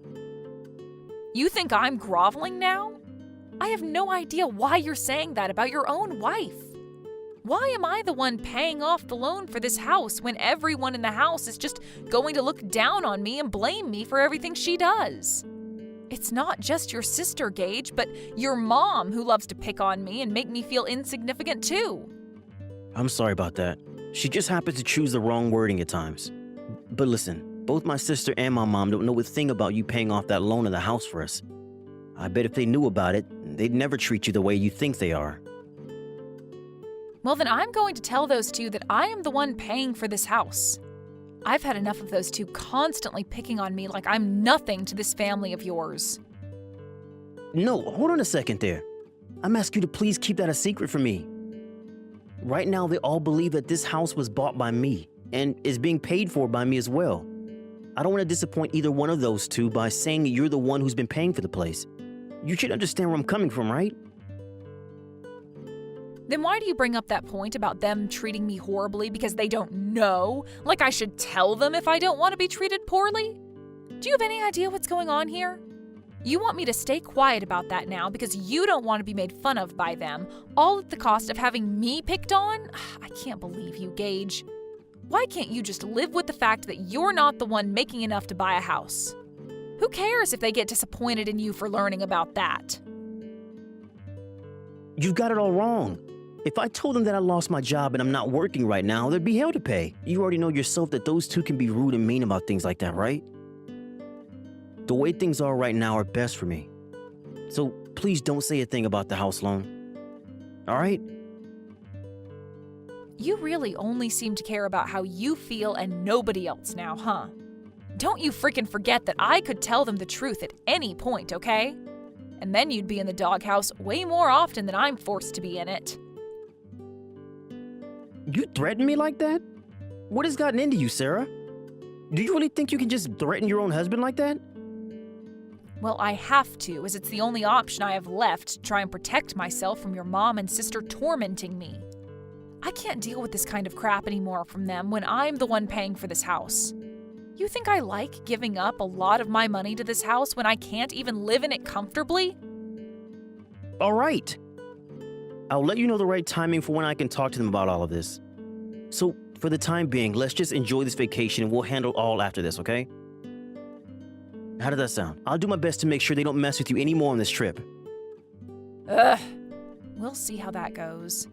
You think I'm groveling now? I have no idea why you're saying that about your own wife. Why am I the one paying off the loan for this house when everyone in the house is just going to look down on me and blame me for everything she does? It's not just your sister, Gage, but your mom who loves to pick on me and make me feel insignificant too. I'm sorry about that. She just happens to choose the wrong wording at times. But listen, both my sister and my mom don't know a thing about you paying off that loan of the house for us. I bet if they knew about it, they'd never treat you the way you think they are. Well, then I'm going to tell those two that I am the one paying for this house. I've had enough of those two constantly picking on me like I'm nothing to this family of yours. No, hold on a second there. I'm asking you to please keep that a secret from me. Right now, they all believe that this house was bought by me and is being paid for by me as well. I don't want to disappoint either one of those two by saying you're the one who's been paying for the place. You should understand where I'm coming from, right? Then why do you bring up that point about them treating me horribly because they don't know? Like I should tell them if I don't want to be treated poorly? Do you have any idea what's going on here? You want me to stay quiet about that now because you don't want to be made fun of by them, all at the cost of having me picked on? I can't believe you, Gage. Why can't you just live with the fact that you're not the one making enough to buy a house? Who cares if they get disappointed in you for learning about that? You've got it all wrong. If I told them that I lost my job and I'm not working right now, there'd be hell to pay. You already know yourself that those two can be rude and mean about things like that, right? The way things are right now are best for me. So please don't say a thing about the house loan. All right? You really only seem to care about how you feel and nobody else now, huh? Don't you freaking forget that I could tell them the truth at any point, okay? And then you'd be in the doghouse way more often than I'm forced to be in it. You threaten me like that? What has gotten into you, Sarah? Do you really think you can just threaten your own husband like that? Well, I have to, as it's the only option I have left to try and protect myself from your mom and sister tormenting me. I can't deal with this kind of crap anymore from them when I'm the one paying for this house. You think I like giving up a lot of my money to this house when I can't even live in it comfortably? All right. I'll let you know the right timing for when I can talk to them about all of this. So, for the time being, let's just enjoy this vacation and we'll handle all after this, okay? How does that sound? I'll do my best to make sure they don't mess with you anymore on this trip. Ugh. We'll see how that goes.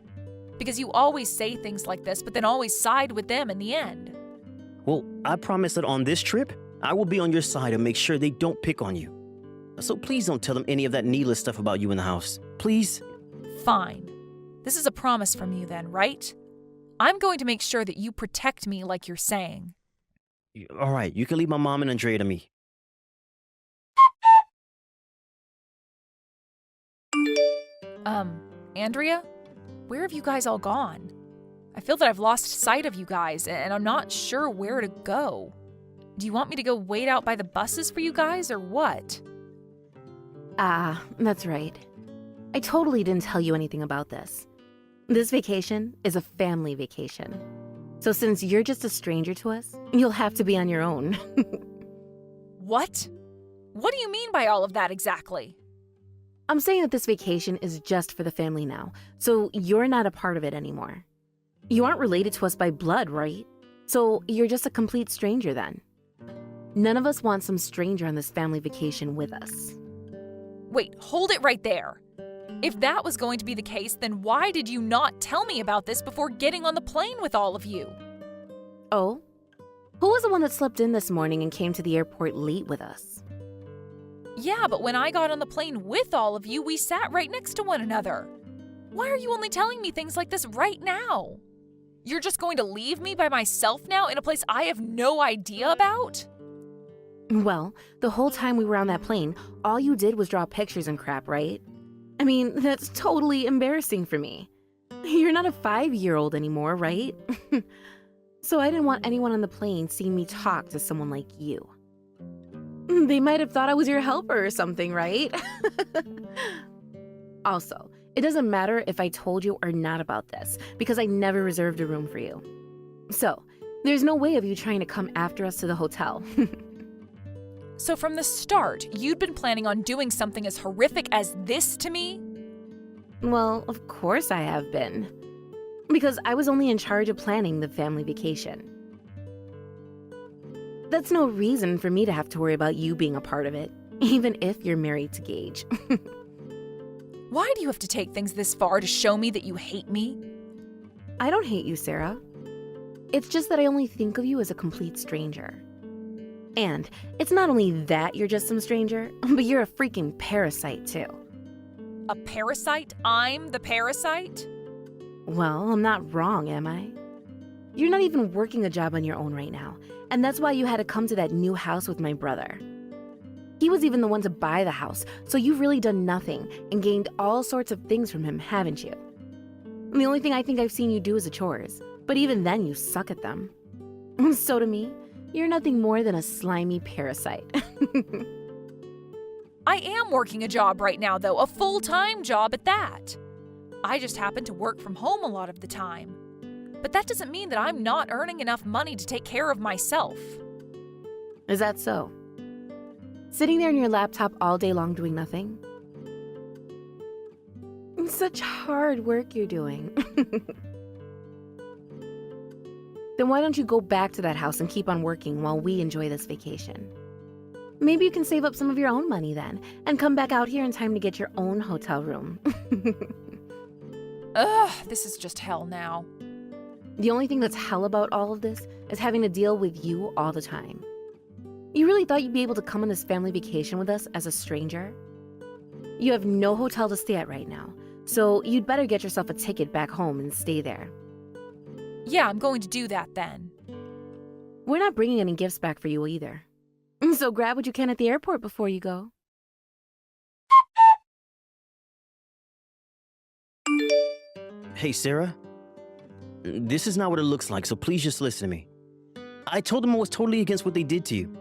Because you always say things like this, but then always side with them in the end. Well, I promise that on this trip, I will be on your side and make sure they don't pick on you. So please don't tell them any of that needless stuff about you in the house. Please? Fine. This is a promise from you then, right? I'm going to make sure that you protect me like you're saying. All right, you can leave my mom and Andrea to me. Andrea? Where have you guys all gone? I feel that I've lost sight of you guys, and I'm not sure where to go. Do you want me to go wait out by the buses for you guys, or what? Ah, that's right. I totally didn't tell you anything about this. This vacation is a family vacation. So since you're just a stranger to us, you'll have to be on your own. What? What do you mean by all of that exactly? I'm saying that this vacation is just for the family now, so you're not a part of it anymore. You aren't related to us by blood, right? So you're just a complete stranger then. None of us want some stranger on this family vacation with us. Wait, hold it right there. If that was going to be the case, then why did you not tell me about this before getting on the plane with all of you? Oh? Who was the one that slept in this morning and came to the airport late with us? Yeah, but when I got on the plane with all of you, we sat right next to one another. Why are you only telling me things like this right now? You're just going to leave me by myself now in a place I have no idea about? Well, the whole time we were on that plane, all you did was draw pictures and crap, right? I mean, that's totally embarrassing for me. You're not a 5-year-old anymore, right? So I didn't want anyone on the plane seeing me talk to someone like you. They might have thought I was your helper or something, right? Also, it doesn't matter if I told you or not about this, because I never reserved a room for you. So, there's no way of you trying to come after us to the hotel. So from the start, you'd been planning on doing something as horrific as this to me? Well, of course I have been. Because I was only in charge of planning the family vacation. That's no reason for me to have to worry about you being a part of it, even if you're married to Gage. Why do you have to take things this far to show me that you hate me? I don't hate you, Sarah. It's just that I only think of you as a complete stranger. And it's not only that you're just some stranger, but you're a freaking parasite too. A parasite? I'm the parasite? Well, I'm not wrong, am I? You're not even working a job on your own right now, and that's why you had to come to that new house with my brother. He was even the one to buy the house, so you've really done nothing and gained all sorts of things from him, haven't you? And the only thing I think I've seen you do is the chores, but even then you suck at them. So to me, you're nothing more than a slimy parasite. I am working a job right now, though, a full-time job at that. I just happen to work from home a lot of the time. But that doesn't mean that I'm not earning enough money to take care of myself. Is that so? Sitting there on your laptop all day long doing nothing? Such hard work you're doing. Then why don't you go back to that house and keep on working while we enjoy this vacation? Maybe you can save up some of your own money then, and come back out here in time to get your own hotel room. Ugh, this is just hell now. The only thing that's hell about all of this is having to deal with you all the time. You really thought you'd be able to come on this family vacation with us as a stranger? You have no hotel to stay at right now, so you'd better get yourself a ticket back home and stay there. Yeah, I'm going to do that then. We're not bringing any gifts back for you either. So grab what you can at the airport before you go. Hey, Sarah. This is not what it looks like, so please just listen to me. I told them I was totally against what they did to you,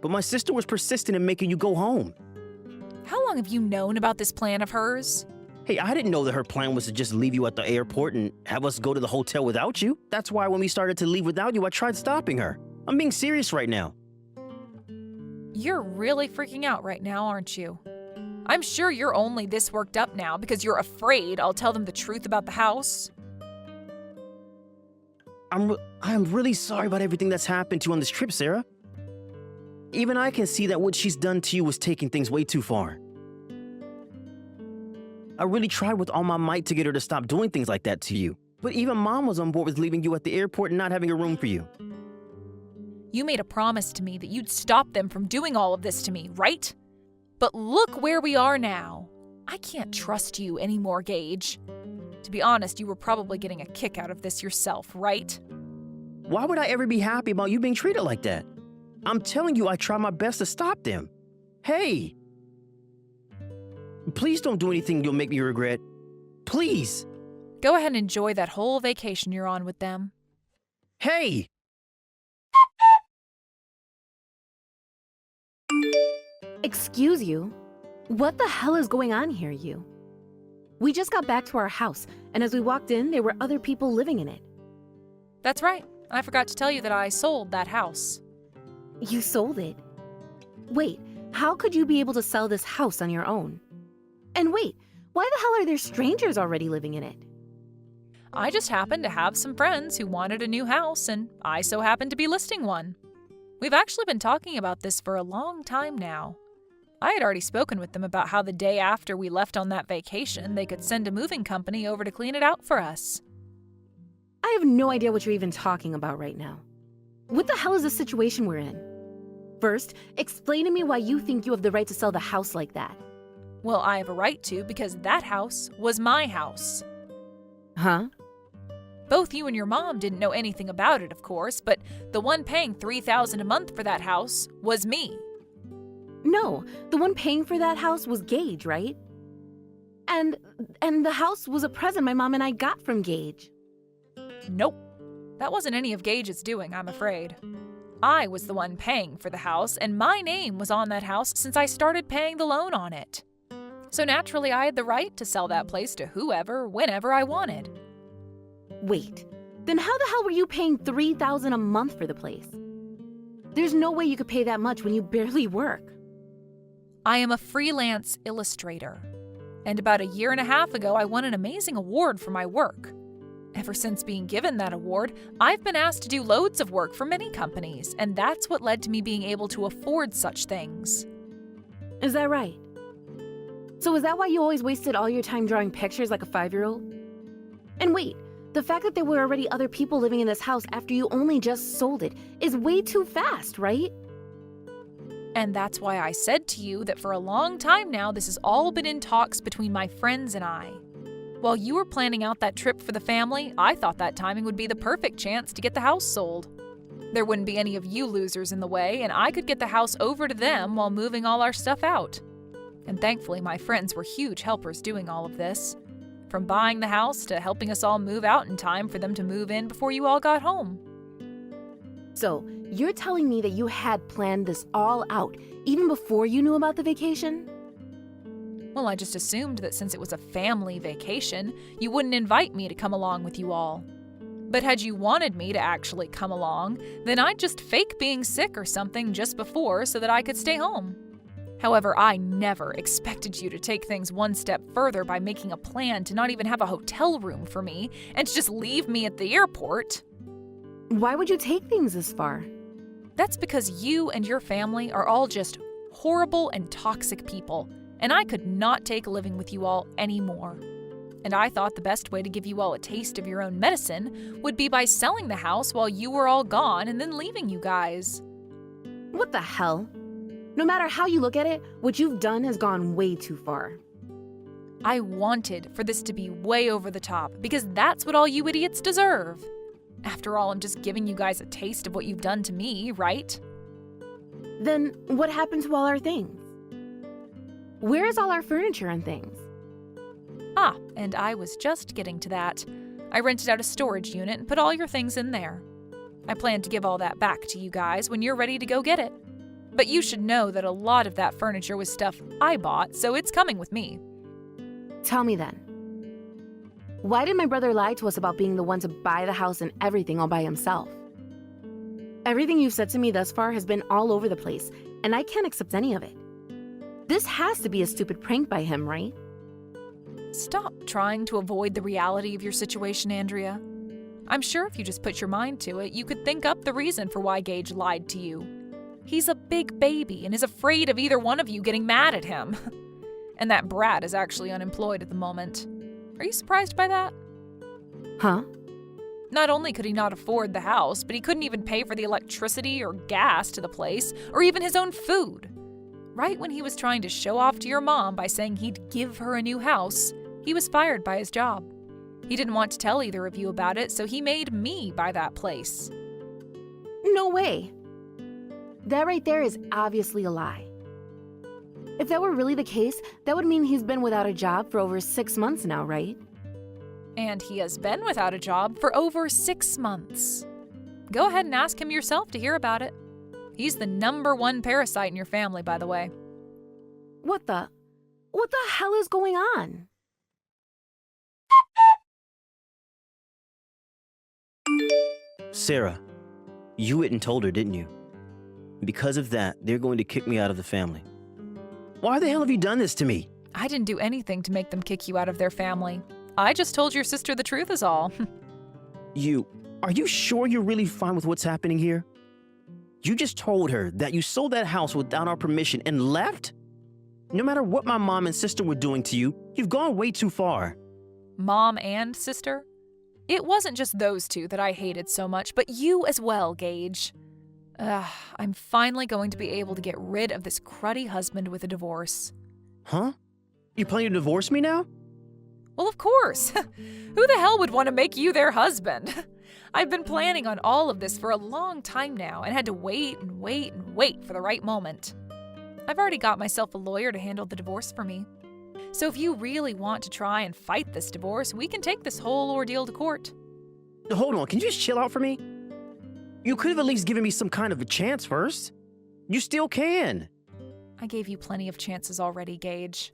but my sister was persistent in making you go home. How long have you known about this plan of hers? Hey, I didn't know that her plan was to just leave you at the airport and have us go to the hotel without you. That's why when we started to leave without you, I tried stopping her. I'm being serious right now. You're really freaking out right now, aren't you? I'm sure you're only this worked up now because you're afraid I'll tell them the truth about the house. I'm really sorry about everything that's happened to you on this trip, Sarah. Even I can see that what she's done to you was taking things way too far. I really tried with all my might to get her to stop doing things like that to you. But even Mom was on board with leaving you at the airport and not having a room for you. You made a promise to me that you'd stop them from doing all of this to me, right? But look where we are now. I can't trust you anymore, Gage. To be honest, you were probably getting a kick out of this yourself, right? Why would I ever be happy about you being treated like that? I'm telling you, I tried my best to stop them. Hey! Please don't do anything you'll make me regret. Please! Go ahead and enjoy that whole vacation you're on with them. Hey! Excuse you? What the hell is going on here, you? We just got back to our house, and as we walked in, there were other people living in it. That's right. I forgot to tell you that I sold that house. You sold it? Wait, how could you be able to sell this house on your own? And wait, why the hell are there strangers already living in it? I just happened to have some friends who wanted a new house, and I so happened to be listing one. We've actually been talking about this for a long time now. I had already spoken with them about how the day after we left on that vacation, they could send a moving company over to clean it out for us. I have no idea what you're even talking about right now. What the hell is the situation we're in? First, explain to me why you think you have the right to sell the house like that. Well, I have a right to because that house was my house. Huh? Both you and your mom didn't know anything about it, of course, but the one paying $3,000 a month for that house was me. No, the one paying for that house was Gage, right? And the house was a present my mom and I got from Gage. Nope. That wasn't any of Gage's doing, I'm afraid. I was the one paying for the house, and my name was on that house since I started paying the loan on it. So naturally, I had the right to sell that place to whoever, whenever I wanted. Wait, then how the hell were you paying $3,000 a month for the place? There's no way you could pay that much when you barely work. I am a freelance illustrator. And about a year and a half ago, I won an amazing award for my work. Ever since being given that award, I've been asked to do loads of work for many companies, and that's what led to me being able to afford such things. Is that right? So is that why you always wasted all your time drawing pictures like a 5-year-old? And wait, the fact that there were already other people living in this house after you only just sold it is way too fast, right? And that's why I said to you that for a long time now, this has all been in talks between my friends and I. While you were planning out that trip for the family, I thought that timing would be the perfect chance to get the house sold. There wouldn't be any of you losers in the way, and I could get the house over to them while moving all our stuff out. And thankfully, my friends were huge helpers doing all of this. From buying the house to helping us all move out in time for them to move in before you all got home. So, you're telling me that you had planned this all out even before you knew about the vacation? Well, I just assumed that since it was a family vacation, you wouldn't invite me to come along with you all. But had you wanted me to actually come along, then I'd just fake being sick or something just before so that I could stay home. However, I never expected you to take things one step further by making a plan to not even have a hotel room for me and to just leave me at the airport. Why would you take things this far? That's because you and your family are all just horrible and toxic people, and I could not take living with you all anymore. And I thought the best way to give you all a taste of your own medicine would be by selling the house while you were all gone and then leaving you guys. What the hell? No matter how you look at it, what you've done has gone way too far. I wanted for this to be way over the top because that's what all you idiots deserve. After all, I'm just giving you guys a taste of what you've done to me, right? Then what happened to all our things? Where is all our furniture and things? Ah, and I was just getting to that. I rented out a storage unit and put all your things in there. I plan to give all that back to you guys when you're ready to go get it. But you should know that a lot of that furniture was stuff I bought, so it's coming with me. Tell me then. Why did my brother lie to us about being the one to buy the house and everything all by himself? Everything you've said to me thus far has been all over the place, and I can't accept any of it. This has to be a stupid prank by him, right? Stop trying to avoid the reality of your situation, Andrea. I'm sure if you just put your mind to it, you could think up the reason for why Gage lied to you. He's a big baby and is afraid of either one of you getting mad at him. And that brat is actually unemployed at the moment. Are you surprised by that? Huh? Not only could he not afford the house, but he couldn't even pay for the electricity or gas to the place, or even his own food. Right when he was trying to show off to your mom by saying he'd give her a new house, he was fired by his job. He didn't want to tell either of you about it, so he made me buy that place. No way. That right there is obviously a lie. If that were really the case, that would mean he's been without a job for over 6 months now, right? And he has been without a job for over 6 months. Go ahead and ask him yourself to hear about it. He's the #1 parasite in your family, by the way. What the hell is going on? Sarah, you went and told her, didn't you? Because of that, they're going to kick me out of the family. Why the hell have you done this to me? I didn't do anything to make them kick you out of their family. I just told your sister the truth is all. Are you sure you're really fine with what's happening here? You just told her that you sold that house without our permission and left? No matter what my mom and sister were doing to you, you've gone way too far. Mom and sister? It wasn't just those two that I hated so much, but you as well, Gage. I'm finally going to be able to get rid of this cruddy husband with a divorce. Huh? You planning to divorce me now? Well, of course. Who the hell would want to make you their husband? I've been planning on all of this for a long time now and had to wait and wait and wait for the right moment. I've already got myself a lawyer to handle the divorce for me. So if you really want to try and fight this divorce, we can take this whole ordeal to court. Hold on, can you just chill out for me? You could have at least given me some kind of a chance first. You still can. I gave you plenty of chances already, Gage.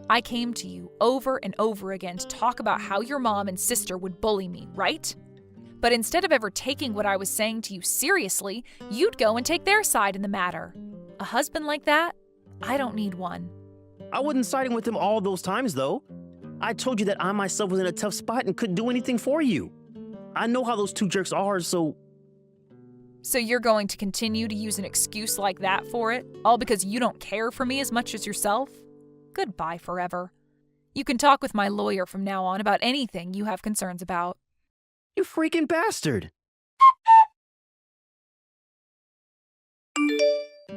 I came to you over and over again to talk about how your mom and sister would bully me, right? But instead of ever taking what I was saying to you seriously, you'd go and take their side in the matter. A husband like that? I don't need one. I wasn't siding with him all those times, though. I told you that I myself was in a tough spot and couldn't do anything for you. I know how those two jerks are, so... So you're going to continue to use an excuse like that for it, all because you don't care for me as much as yourself? Goodbye forever. You can talk with my lawyer from now on about anything you have concerns about. You freaking bastard!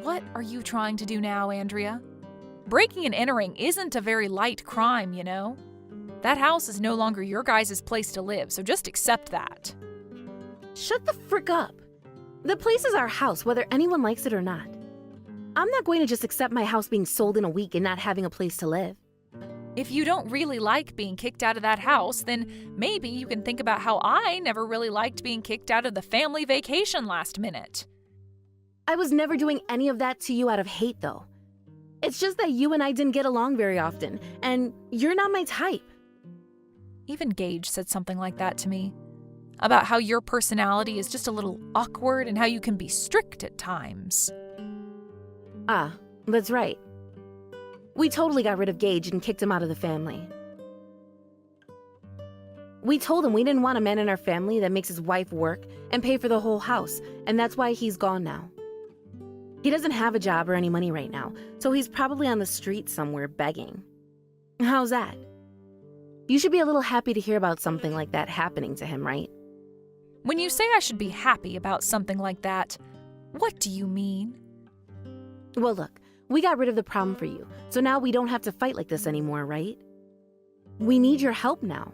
What are you trying to do now, Andrea? Breaking and entering isn't a very light crime, you know? That house is no longer your guys' place to live, so just accept that. Shut the frick up. The place is our house, whether anyone likes it or not. I'm not going to just accept my house being sold in a week and not having a place to live. If you don't really like being kicked out of that house, then maybe you can think about how I never really liked being kicked out of the family vacation last minute. I was never doing any of that to you out of hate, though. It's just that you and I didn't get along very often, and you're not my type. Even Gage said something like that to me. About how your personality is just a little awkward and how you can be strict at times. Ah, that's right. We totally got rid of Gage and kicked him out of the family. We told him we didn't want a man in our family that makes his wife work and pay for the whole house, and that's why he's gone now. He doesn't have a job or any money right now, so he's probably on the street somewhere begging. How's that? You should be a little happy to hear about something like that happening to him, right? When you say I should be happy about something like that, what do you mean? Well, look, we got rid of the problem for you, so now we don't have to fight like this anymore, right? We need your help now.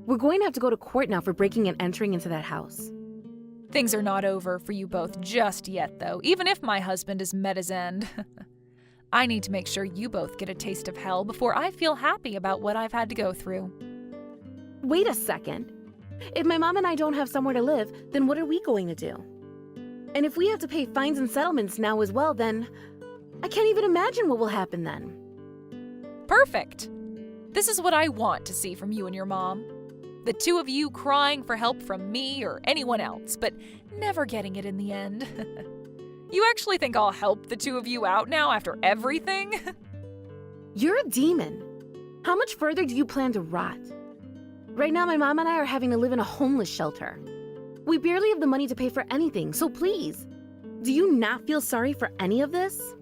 We're going to have to go to court now for breaking and entering into that house. Things are not over for you both just yet, though, even if my husband has met his end. I need to make sure you both get a taste of hell before I feel happy about what I've had to go through. Wait a second. If my mom and I don't have somewhere to live, then what are we going to do? And if we have to pay fines and settlements now as well, then I can't even imagine what will happen then. Perfect. This is what I want to see from you and your mom. The two of you crying for help from me or anyone else, but never getting it in the end. You actually think I'll help the two of you out now after everything? You're a demon. How much further do you plan to rot? Right now, my mom and I are having to live in a homeless shelter. We barely have the money to pay for anything, so please, do you not feel sorry for any of this?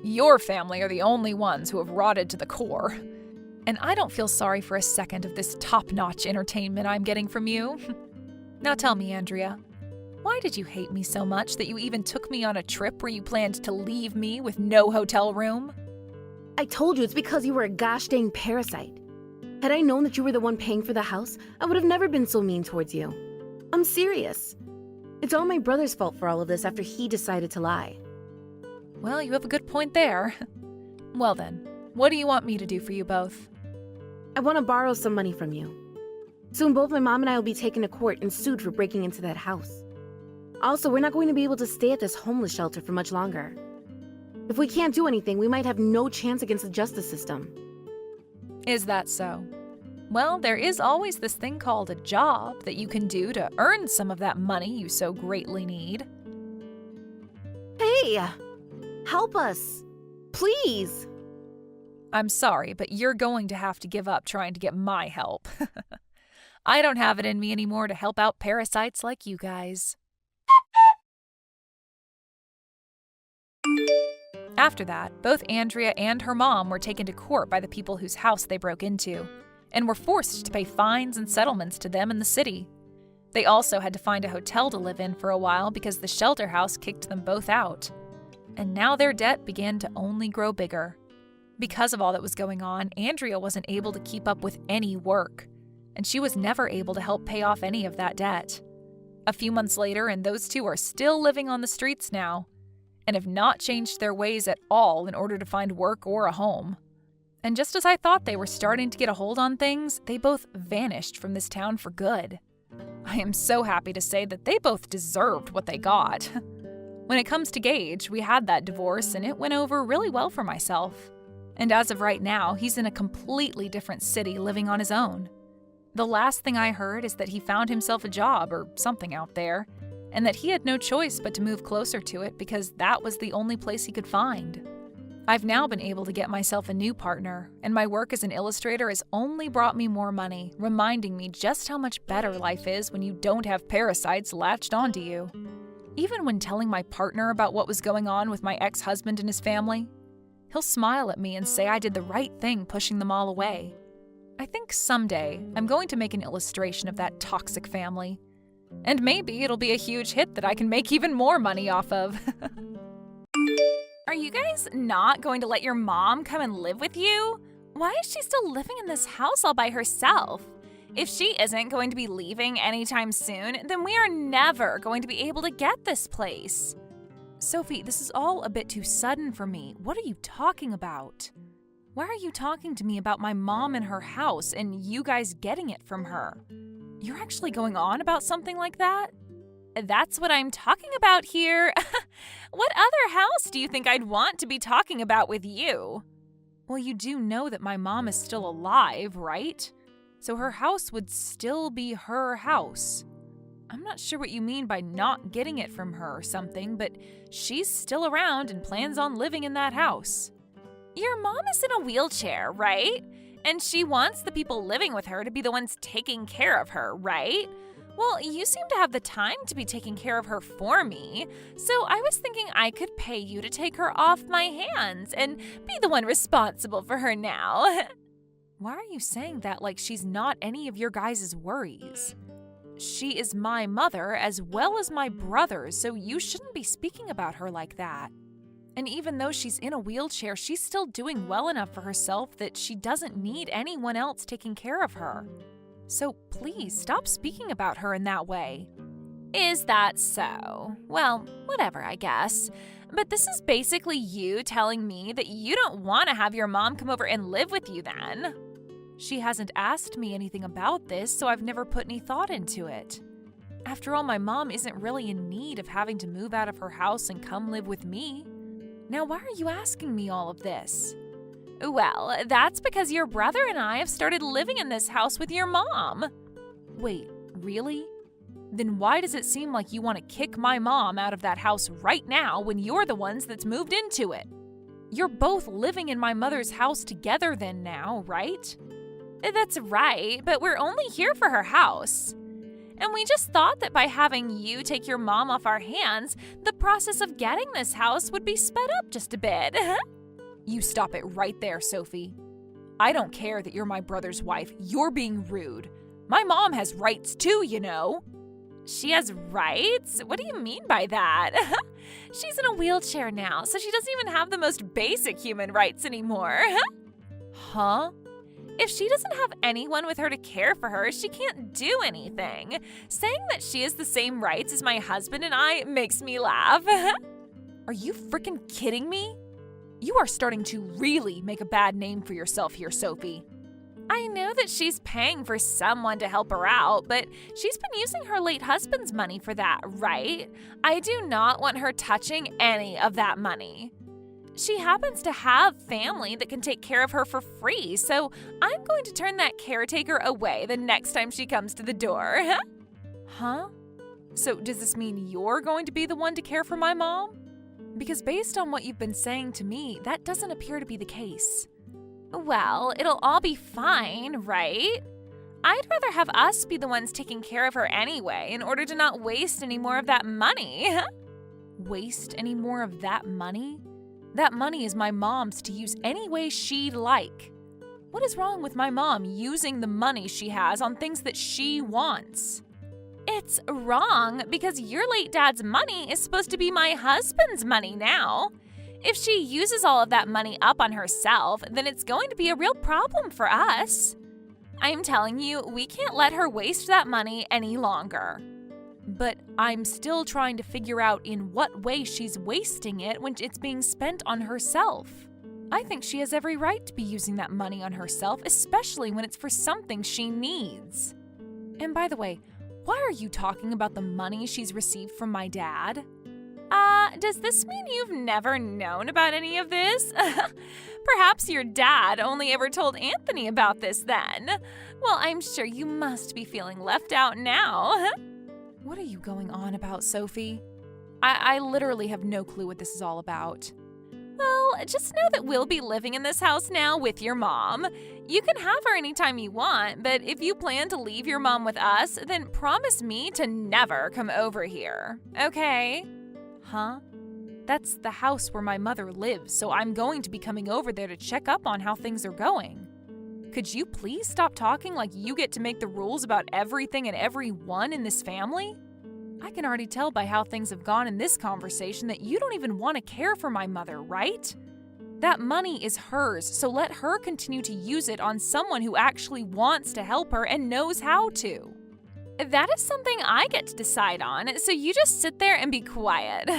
Your family are the only ones who have rotted to the core. And I don't feel sorry for a second of this top-notch entertainment I'm getting from you. Now tell me, Andrea, why did you hate me so much that you even took me on a trip where you planned to leave me with no hotel room? I told you it's because you were a gosh dang parasite. Had I known that you were the one paying for the house, I would have never been so mean towards you. I'm serious. It's all my brother's fault for all of this after he decided to lie. Well, you have a good point there. Well then, what do you want me to do for you both? I want to borrow some money from you. Soon both my mom and I will be taken to court and sued for breaking into that house. Also, we're not going to be able to stay at this homeless shelter for much longer. If we can't do anything, we might have no chance against the justice system. Is that so? Well, there is always this thing called a job that you can do to earn some of that money you so greatly need. Hey! Help us! Please! I'm sorry, but you're going to have to give up trying to get my help. I don't have it in me anymore to help out parasites like you guys. After that, both Andrea and her mom were taken to court by the people whose house they broke into, and were forced to pay fines and settlements to them in the city. They also had to find a hotel to live in for a while because the shelter house kicked them both out. And now their debt began to only grow bigger. Because of all that was going on, Andrea wasn't able to keep up with any work, and she was never able to help pay off any of that debt. A few months later, and those two are still living on the streets now, and have not changed their ways at all in order to find work or a home. And just as I thought they were starting to get a hold on things, they both vanished from this town for good. I am so happy to say that they both deserved what they got. When it comes to Gage, we had that divorce and it went over really well for myself. And as of right now, he's in a completely different city living on his own. The last thing I heard is that he found himself a job or something out there, and that he had no choice but to move closer to it because that was the only place he could find. I've now been able to get myself a new partner, and my work as an illustrator has only brought me more money, reminding me just how much better life is when you don't have parasites latched onto you. Even when telling my partner about what was going on with my ex-husband and his family, he'll smile at me and say I did the right thing pushing them all away. I think someday I'm going to make an illustration of that toxic family. And maybe it'll be a huge hit that I can make even more money off of. Are you guys not going to let your mom come and live with you? Why is she still living in this house all by herself? If she isn't going to be leaving anytime soon, then we are never going to be able to get this place. Sophie, this is all a bit too sudden for me. What are you talking about? Why are you talking to me about my mom and her house and you guys getting it from her? You're actually going on about something like that? That's what I'm talking about here. What other house do you think I'd want to be talking about with you? Well, you do know that my mom is still alive, right? So her house would still be her house. I'm not sure what you mean by not getting it from her or something, but she's still around and plans on living in that house. Your mom is in a wheelchair, right? And she wants the people living with her to be the ones taking care of her, right? Well, you seem to have the time to be taking care of her for me, so I was thinking I could pay you to take her off my hands and be the one responsible for her now. Why are you saying that like she's not any of your guys' worries? She is my mother as well as my brother's, so you shouldn't be speaking about her like that. And even though she's in a wheelchair, she's still doing well enough for herself that she doesn't need anyone else taking care of her. So please stop speaking about her in that way. Is that so? Well, whatever, I guess. But this is basically you telling me that you don't want to have your mom come over and live with you then. She hasn't asked me anything about this, so I've never put any thought into it. After all, my mom isn't really in need of having to move out of her house and come live with me. Now, why are you asking me all of this? Well, that's because your brother and I have started living in this house with your mom. Wait, really? Then why does it seem like you want to kick my mom out of that house right now when you're the ones that's moved into it? You're both living in my mother's house together then now, right? That's right, but we're only here for her house. And we just thought that by having you take your mom off our hands, the process of getting this house would be sped up just a bit. You stop it right there, Sophie. I don't care that you're my brother's wife. You're being rude. My mom has rights too, you know. She has rights? What do you mean by that? She's in a wheelchair now, so she doesn't even have the most basic human rights anymore. Huh? If she doesn't have anyone with her to care for her, she can't do anything. Saying that she has the same rights as my husband and I makes me laugh. Are you freaking kidding me? You are starting to really make a bad name for yourself here, Sophie. I know that she's paying for someone to help her out, but she's been using her late husband's money for that, right? I do not want her touching any of that money. She happens to have family that can take care of her for free, so I'm going to turn that caretaker away the next time she comes to the door. Huh? So does this mean you're going to be the one to care for my mom? Because based on what you've been saying to me, that doesn't appear to be the case. Well, it'll all be fine, right? I'd rather have us be the ones taking care of her anyway in order to not waste any more of that money. Waste any more of that money? That money is my mom's to use any way she'd like. What is wrong with my mom using the money she has on things that she wants? It's wrong because your late dad's money is supposed to be my husband's money now. If she uses all of that money up on herself, then it's going to be a real problem for us. I'm telling you, we can't let her waste that money any longer. But I'm still trying to figure out in what way she's wasting it when it's being spent on herself. I think she has every right to be using that money on herself, especially when it's for something she needs. And by the way, why are you talking about the money she's received from my dad? Does this mean you've never known about any of this? Perhaps your dad only ever told Anthony about this then. Well, I'm sure you must be feeling left out now. What are you going on about, Sophie? I literally have no clue what this is all about. Well, just know that we'll be living in this house now with your mom. You can have her anytime you want, but if you plan to leave your mom with us, then promise me to never come over here, okay? Huh? That's the house where my mother lives, so I'm going to be coming over there to check up on how things are going. Could you please stop talking like you get to make the rules about everything and everyone in this family? I can already tell by how things have gone in this conversation that you don't even want to care for my mother, right? That money is hers, so let her continue to use it on someone who actually wants to help her and knows how to. That is something I get to decide on, so you just sit there and be quiet.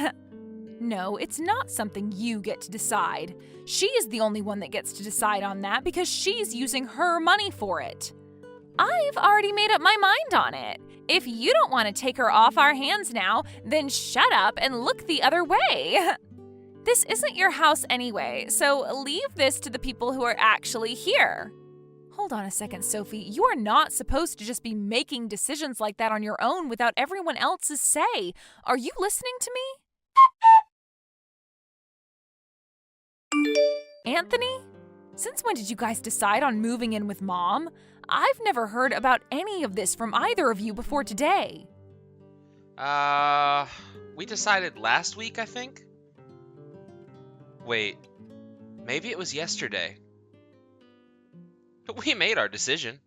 No, it's not something you get to decide. She is the only one that gets to decide on that because she's using her money for it. I've already made up my mind on it. If you don't want to take her off our hands now, then shut up and look the other way. This isn't your house anyway, so leave this to the people who are actually here. Hold on a second, Sophie. You are not supposed to just be making decisions like that on your own without everyone else's say. Are you listening to me? Anthony? Since when did you guys decide on moving in with Mom? I've never heard about any of this from either of you before today. We decided last week, I think? Wait, maybe it was yesterday. But we made our decision.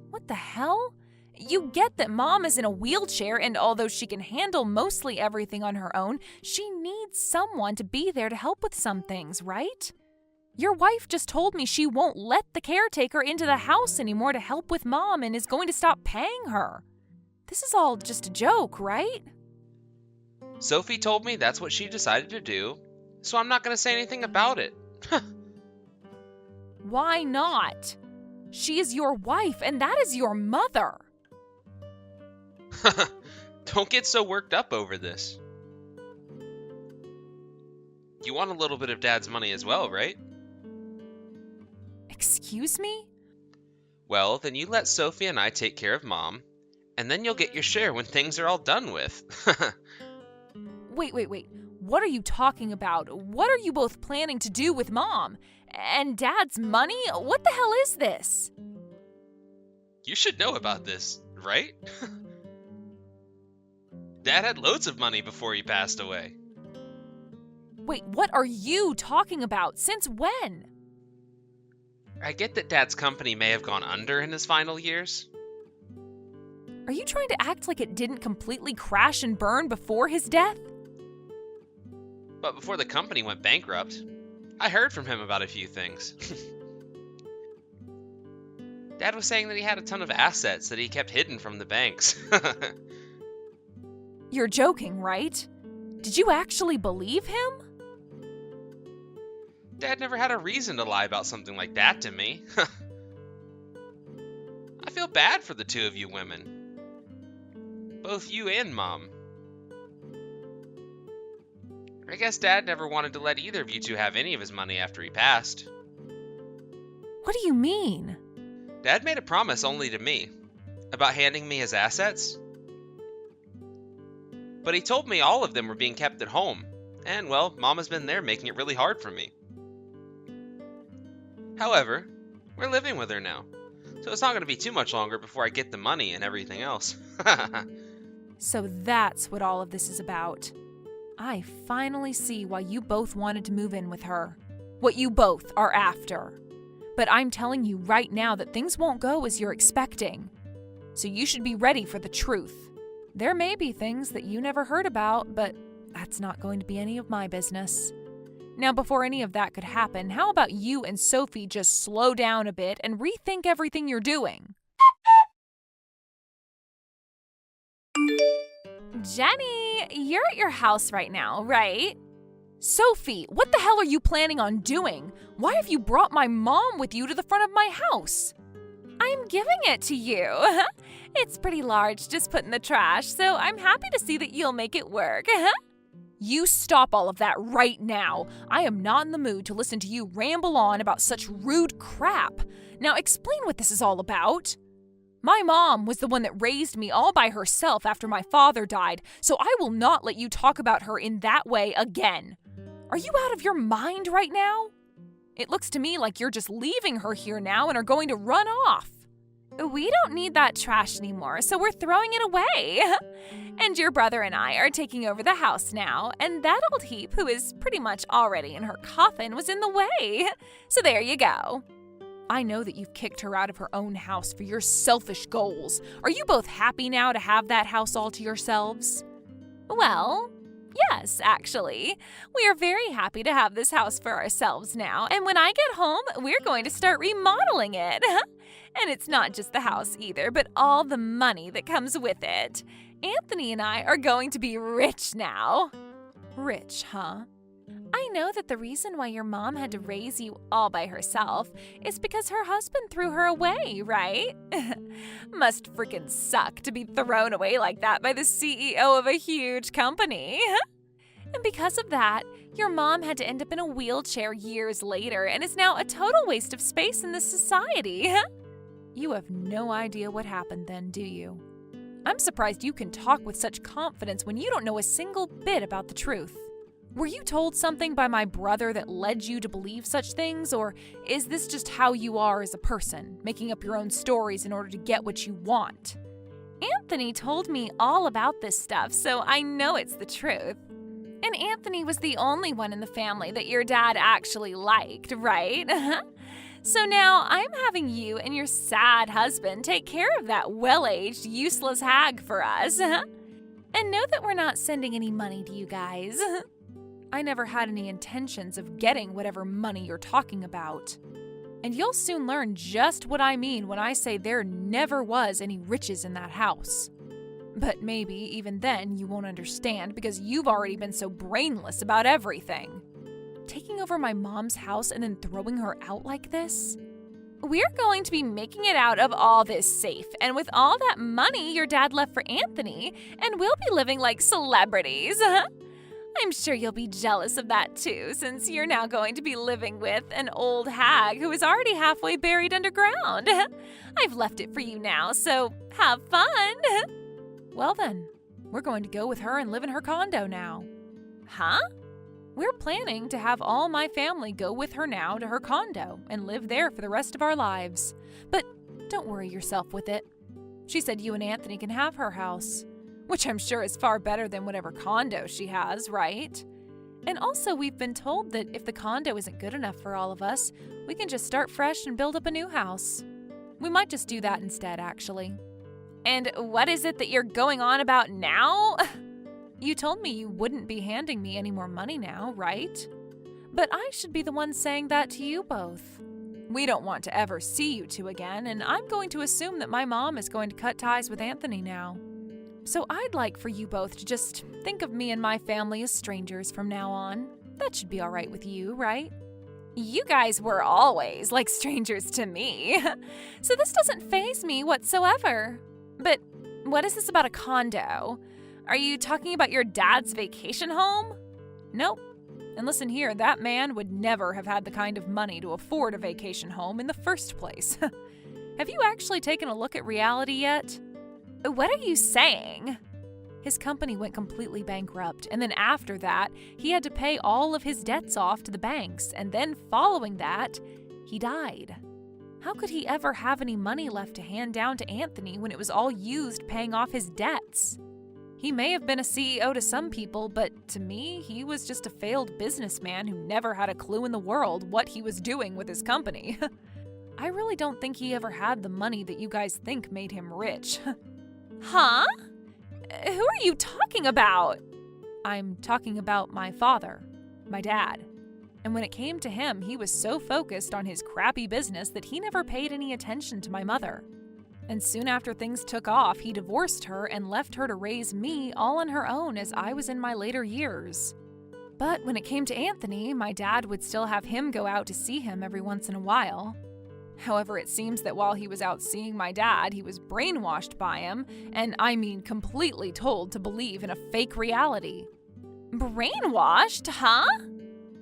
What the hell? You get that Mom is in a wheelchair, and although she can handle mostly everything on her own, she needs someone to be there to help with some things, right? Your wife just told me she won't let the caretaker into the house anymore to help with Mom and is going to stop paying her. This is all just a joke, right? Sophie told me that's what she decided to do, so I'm not going to say anything about it. Why not? She is your wife, and that is your mother. Don't get so worked up over this. You want a little bit of Dad's money as well, right? Excuse me? Well, then you let Sophie and I take care of Mom, and then you'll get your share when things are all done with. Wait. What are you talking about? What are you both planning to do with Mom? And Dad's money? What the hell is this? You should know about this, right? Dad had loads of money before he passed away. Wait, what are you talking about? Since when? I get that Dad's company may have gone under in his final years. Are you trying to act like it didn't completely crash and burn before his death? But before the company went bankrupt, I heard from him about a few things. Dad was saying that he had a ton of assets that he kept hidden from the banks. You're joking, right? Did you actually believe him? Dad never had a reason to lie about something like that to me. I feel bad for the two of you women. Both you and Mom. I guess Dad never wanted to let either of you two have any of his money after he passed. What do you mean? Dad made a promise only to me about handing me his assets. But he told me all of them were being kept at home, and well, Mama's been there making it really hard for me. However, we're living with her now, so it's not going to be too much longer before I get the money and everything else. So that's what all of this is about. I finally see why you both wanted to move in with her. What you both are after. But I'm telling you right now that things won't go as you're expecting. So you should be ready for the truth. There may be things that you never heard about, but that's not going to be any of my business. Now, before any of that could happen, how about you and Sophie just slow down a bit and rethink everything you're doing? Jenny, you're at your house right now, right? Sophie, what the hell are you planning on doing? Why have you brought my mom with you to the front of my house? I'm giving it to you. It's pretty large, just put in the trash, so I'm happy to see that you'll make it work. You stop all of that right now. I am not in the mood to listen to you ramble on about such rude crap. Now explain what this is all about. My mom was the one that raised me all by herself after my father died, so I will not let you talk about her in that way again. Are you out of your mind right now? It looks to me like you're just leaving her here now and are going to run off. We don't need that trash anymore, so we're throwing it away. And your brother and I are taking over the house now, and that old heap, who is pretty much already in her coffin, was in the way. So there you go. I know that you've kicked her out of her own house for your selfish goals. Are you both happy now to have that house all to yourselves? Well, yes, actually. We are very happy to have this house for ourselves now, and when I get home, we're going to start remodeling it. And it's not just the house either, but all the money that comes with it. Anthony and I are going to be rich now. Rich, huh? I know that the reason why your mom had to raise you all by herself is because her husband threw her away, right? Must freaking suck to be thrown away like that by the CEO of a huge company. And because of that, your mom had to end up in a wheelchair years later and is now a total waste of space in this society. You have no idea what happened then, do you? I'm surprised you can talk with such confidence when you don't know a single bit about the truth. Were you told something by my brother that led you to believe such things, or is this just how you are as a person, making up your own stories in order to get what you want? Anthony told me all about this stuff, so I know it's the truth. And Anthony was the only one in the family that your dad actually liked, right? So now I'm having you and your sad husband take care of that well-aged, useless hag for us. And know that we're not sending any money to you guys. I never had any intentions of getting whatever money you're talking about. And you'll soon learn just what I mean when I say there never was any riches in that house. But maybe even then you won't understand because you've already been so brainless about everything. Taking over my mom's house and then throwing her out like this? We're going to be making it out of all this safe, and with all that money your dad left for Anthony, and we'll be living like celebrities. I'm sure you'll be jealous of that too, since you're now going to be living with an old hag who is already halfway buried underground. I've left it for you now, so have fun. Well then, we're going to go with her and live in her condo now. Huh? We're planning to have all my family go with her now to her condo and live there for the rest of our lives. But don't worry yourself with it. She said you and Anthony can have her house, which I'm sure is far better than whatever condo she has, right? And also we've been told that if the condo isn't good enough for all of us, we can just start fresh and build up a new house. We might just do that instead, actually. And what is it that you're going on about now? You told me you wouldn't be handing me any more money now, right? But I should be the one saying that to you both. We don't want to ever see you two again, and I'm going to assume that my mom is going to cut ties with Anthony now. So I'd like for you both to just think of me and my family as strangers from now on. That should be all right with you, right? You guys were always like strangers to me, so this doesn't faze me whatsoever. But what is this about a condo? Are you talking about your dad's vacation home? Nope. And listen here, that man would never have had the kind of money to afford a vacation home in the first place. Have you actually taken a look at reality yet? What are you saying? His company went completely bankrupt, and then after that, he had to pay all of his debts off to the banks, and then following that, he died. How could he ever have any money left to hand down to Anthony when it was all used paying off his debts? He may have been a CEO to some people, but to me, he was just a failed businessman who never had a clue in the world what he was doing with his company. I really don't think he ever had the money that you guys think made him rich. Huh? Who are you talking about? I'm talking about my father, my dad. And when it came to him, he was so focused on his crappy business that he never paid any attention to my mother. And soon after things took off, he divorced her and left her to raise me all on her own as I was in my later years. But when it came to Anthony, my dad would still have him go out to see him every once in a while. However, it seems that while he was out seeing my dad, he was brainwashed by him, and I mean completely told to believe in a fake reality. Brainwashed, huh?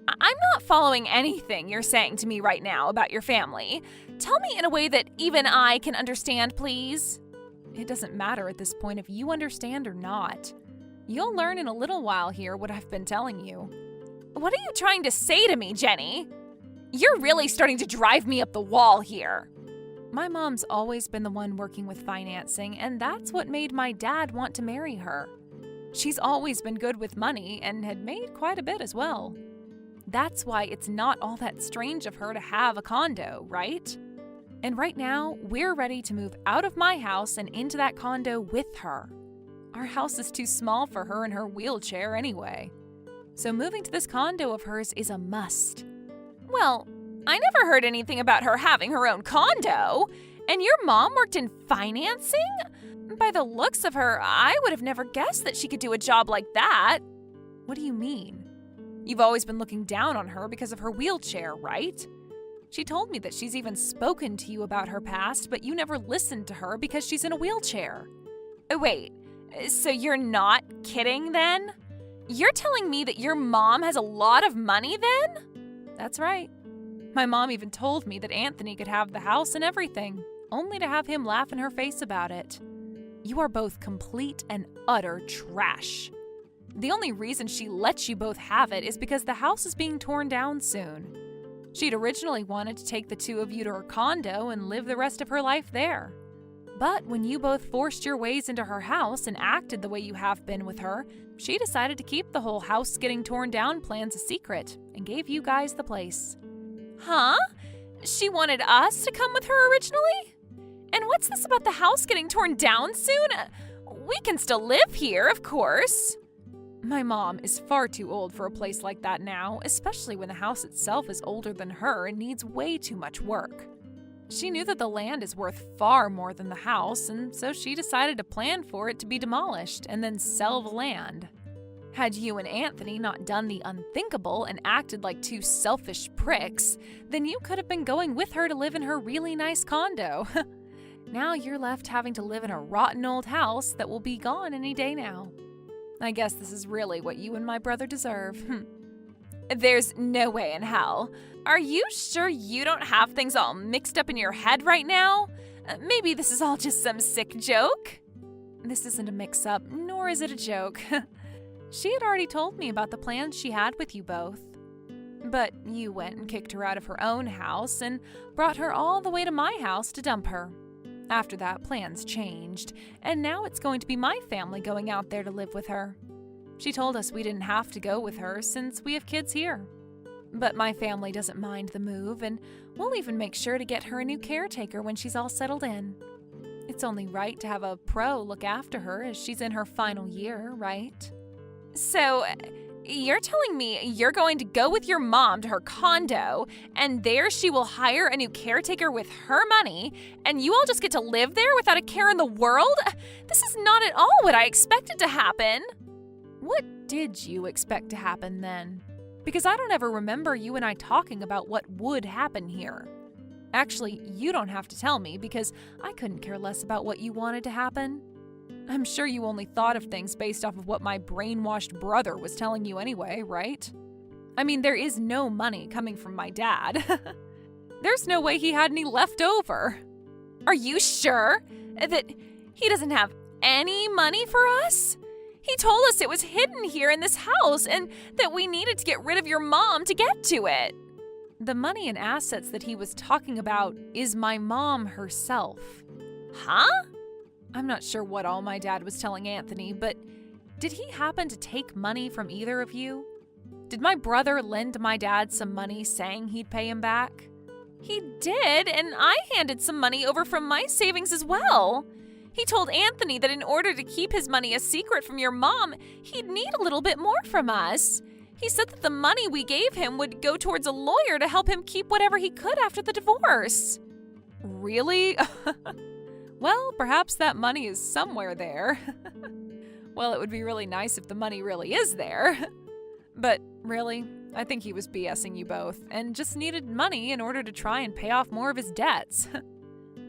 I'm not following anything you're saying to me right now about your family. Tell me in a way that even I can understand, please. It doesn't matter at this point if you understand or not. You'll learn in a little while here what I've been telling you. What are you trying to say to me, Jenny? You're really starting to drive me up the wall here. My mom's always been the one working with financing, and that's what made my dad want to marry her. She's always been good with money and had made quite a bit as well. That's why it's not all that strange of her to have a condo, right? And right now, we're ready to move out of my house and into that condo with her. Our house is too small for her in her wheelchair anyway. So moving to this condo of hers is a must. Well, I never heard anything about her having her own condo. And your mom worked in financing? By the looks of her, I would have never guessed that she could do a job like that. What do you mean? You've always been looking down on her because of her wheelchair, right? She told me that she's even spoken to you about her past, but you never listened to her because she's in a wheelchair. Wait, so you're not kidding then? You're telling me that your mom has a lot of money then? That's right. My mom even told me that Anthony could have the house and everything, only to have him laugh in her face about it. You are both complete and utter trash. The only reason she lets you both have it is because the house is being torn down soon. She'd originally wanted to take the two of you to her condo and live the rest of her life there. But when you both forced your ways into her house and acted the way you have been with her, she decided to keep the whole house getting torn down plans a secret and gave you guys the place. Huh? She wanted us to come with her originally? And what's this about the house getting torn down soon? We can still live here, of course. My mom is far too old for a place like that now, especially when the house itself is older than her and needs way too much work. She knew that the land is worth far more than the house, and so she decided to plan for it to be demolished and then sell the land. Had you and Anthony not done the unthinkable and acted like two selfish pricks, then you could have been going with her to live in her really nice condo. Now you're left having to live in a rotten old house that will be gone any day now. I guess this is really what you and my brother deserve. There's no way in hell. Are you sure you don't have things all mixed up in your head right now? Maybe this is all just some sick joke? This isn't a mix-up, nor is it a joke. She had already told me about the plans she had with you both. But you went and kicked her out of her own house and brought her all the way to my house to dump her. After that, plans changed, and now it's going to be my family going out there to live with her. She told us we didn't have to go with her since we have kids here. But my family doesn't mind the move, and we'll even make sure to get her a new caretaker when she's all settled in. It's only right to have a pro look after her as she's in her final year, right? So, you're telling me you're going to go with your mom to her condo, and there she will hire a new caretaker with her money, and you all just get to live there without a care in the world? This is not at all what I expected to happen. What did you expect to happen then? Because I don't ever remember you and I talking about what would happen here. Actually, you don't have to tell me because I couldn't care less about what you wanted to happen. I'm sure you only thought of things based off of what my brainwashed brother was telling you anyway, right? I mean, there is no money coming from my dad. There's no way he had any left over. Are you sure that he doesn't have any money for us? He told us it was hidden here in this house and that we needed to get rid of your mom to get to it. The money and assets that he was talking about is my mom herself. Huh? I'm not sure what all my dad was telling Anthony, but did he happen to take money from either of you? Did my brother lend my dad some money saying he'd pay him back? He did, and I handed some money over from my savings as well. He told Anthony that in order to keep his money a secret from your mom, he'd need a little bit more from us. He said that the money we gave him would go towards a lawyer to help him keep whatever he could after the divorce. Really? Well, perhaps that money is somewhere there. Well, it would be really nice if the money really is there. But really, I think he was BSing you both and just needed money in order to try and pay off more of his debts.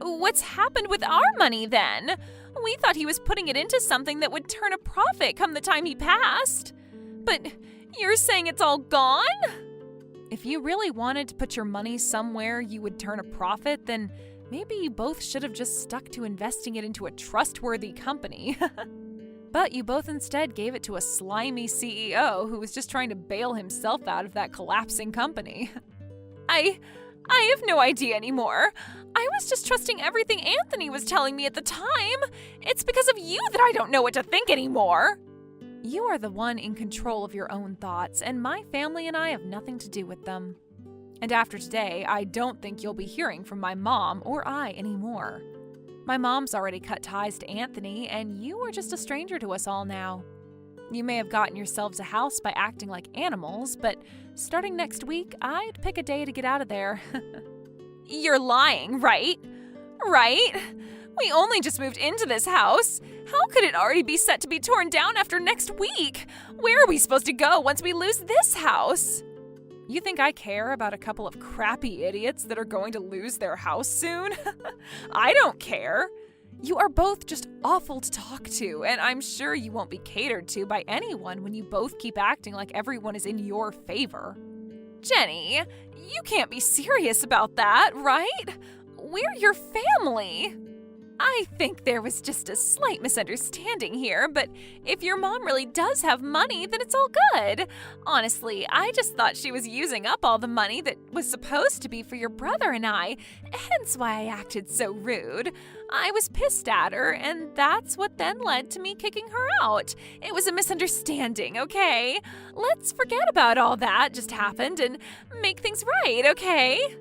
What's happened with our money then? We thought he was putting it into something that would turn a profit come the time he passed. But you're saying it's all gone? If you really wanted to put your money somewhere you would turn a profit, then maybe you both should have just stuck to investing it into a trustworthy company. But you both instead gave it to a slimy CEO who was just trying to bail himself out of that collapsing company. I have no idea anymore. I was just trusting everything Anthony was telling me at the time. It's because of you that I don't know what to think anymore. You are the one in control of your own thoughts, and my family and I have nothing to do with them. And after today, I don't think you'll be hearing from my mom or I anymore. My mom's already cut ties to Anthony, and you are just a stranger to us all now. You may have gotten yourselves a house by acting like animals, but starting next week, I'd pick a day to get out of there. You're lying, right? Right? We only just moved into this house. How could it already be set to be torn down after next week? Where are we supposed to go once we lose this house? You think I care about a couple of crappy idiots that are going to lose their house soon? I don't care. You are both just awful to talk to, and I'm sure you won't be catered to by anyone when you both keep acting like everyone is in your favor. Jenny, you can't be serious about that, right? We're your family. I think there was just a slight misunderstanding here, but if your mom really does have money, then it's all good. Honestly, I just thought she was using up all the money that was supposed to be for your brother and I, hence why I acted so rude. I was pissed at her, and that's what then led to me kicking her out. It was a misunderstanding, okay? Let's forget about all that just happened and make things right, okay?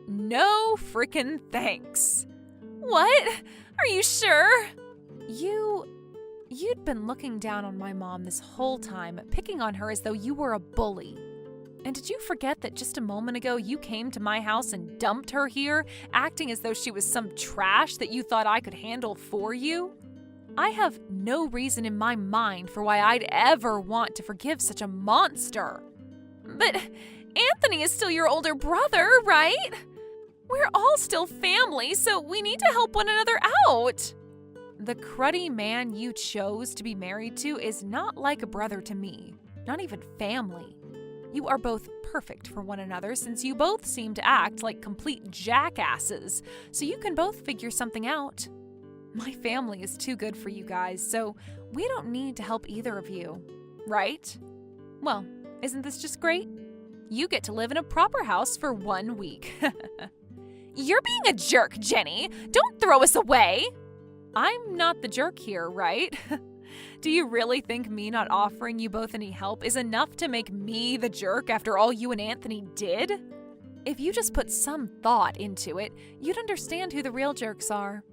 No frickin' thanks. What? Are you sure? You'd been looking down on my mom this whole time, picking on her as though you were a bully. And did you forget that just a moment ago you came to my house and dumped her here, acting as though she was some trash that you thought I could handle for you? I have no reason in my mind for why I'd ever want to forgive such a monster. But Anthony is still your older brother, right? We're all still family, so we need to help one another out. The cruddy man you chose to be married to is not like a brother to me, not even family. You are both perfect for one another since you both seem to act like complete jackasses, so you can both figure something out. My family is too good for you guys, so we don't need to help either of you, right? Well, isn't this just great? You get to live in a proper house for 1 week. You're being a jerk, Jenny. Don't throw us away. I'm not the jerk here, right? Do you really think me not offering you both any help is enough to make me the jerk after all you and Anthony did? If you just put some thought into it, you'd understand who the real jerks are.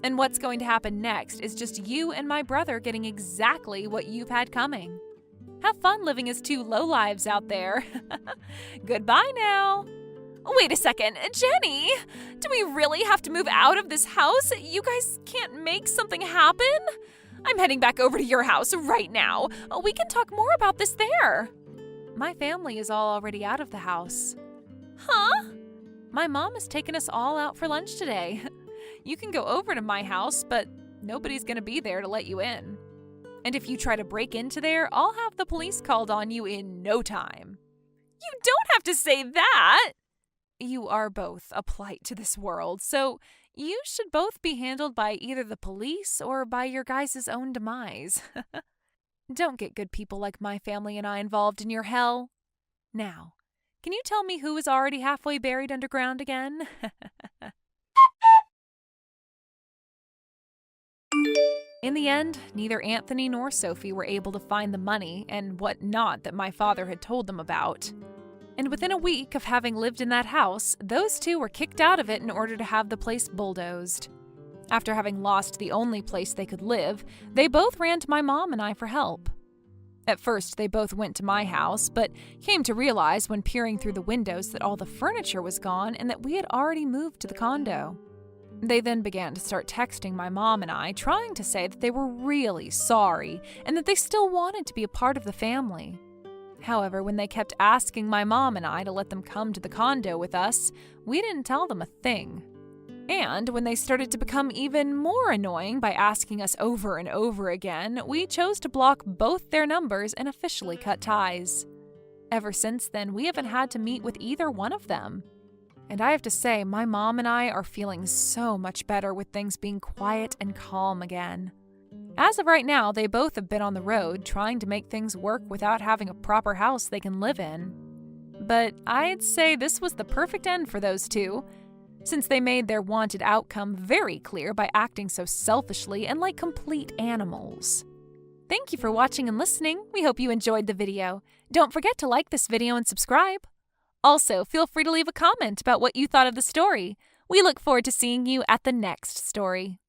And what's going to happen next is just you and my brother getting exactly what you've had coming. Have fun living as two lowlives out there. Goodbye now. Wait a second, Jenny, do we really have to move out of this house? You guys can't make something happen? I'm heading back over to your house right now. We can talk more about this there. My family is all already out of the house. Huh? My mom has taken us all out for lunch today. You can go over to my house, but nobody's going to be there to let you in. And if you try to break into there, I'll have the police called on you in no time. You don't have to say that. You are both a plight to this world, so you should both be handled by either the police or by your guys' own demise. Don't get good people like my family and I involved in your hell. Now, can you tell me who is already halfway buried underground again? In the end, neither Anthony nor Sophie were able to find the money and what not that my father had told them about. And within a week of having lived in that house, those two were kicked out of it in order to have the place bulldozed. After having lost the only place they could live, they both ran to my mom and I for help. At first, they both went to my house, but came to realize when peering through the windows that all the furniture was gone and that we had already moved to the condo. They then began to start texting my mom and I, trying to say that they were really sorry and that they still wanted to be a part of the family. However, when they kept asking my mom and I to let them come to the condo with us, we didn't tell them a thing. And when they started to become even more annoying by asking us over and over again, we chose to block both their numbers and officially cut ties. Ever since then, we haven't had to meet with either one of them. And I have to say, my mom and I are feeling so much better with things being quiet and calm again. As of right now, they both have been on the road trying to make things work without having a proper house they can live in. But I'd say this was the perfect end for those two, since they made their wanted outcome very clear by acting so selfishly and like complete animals. Thank you for watching and listening. We hope you enjoyed the video. Don't forget to like this video and subscribe. Also, feel free to leave a comment about what you thought of the story. We look forward to seeing you at the next story.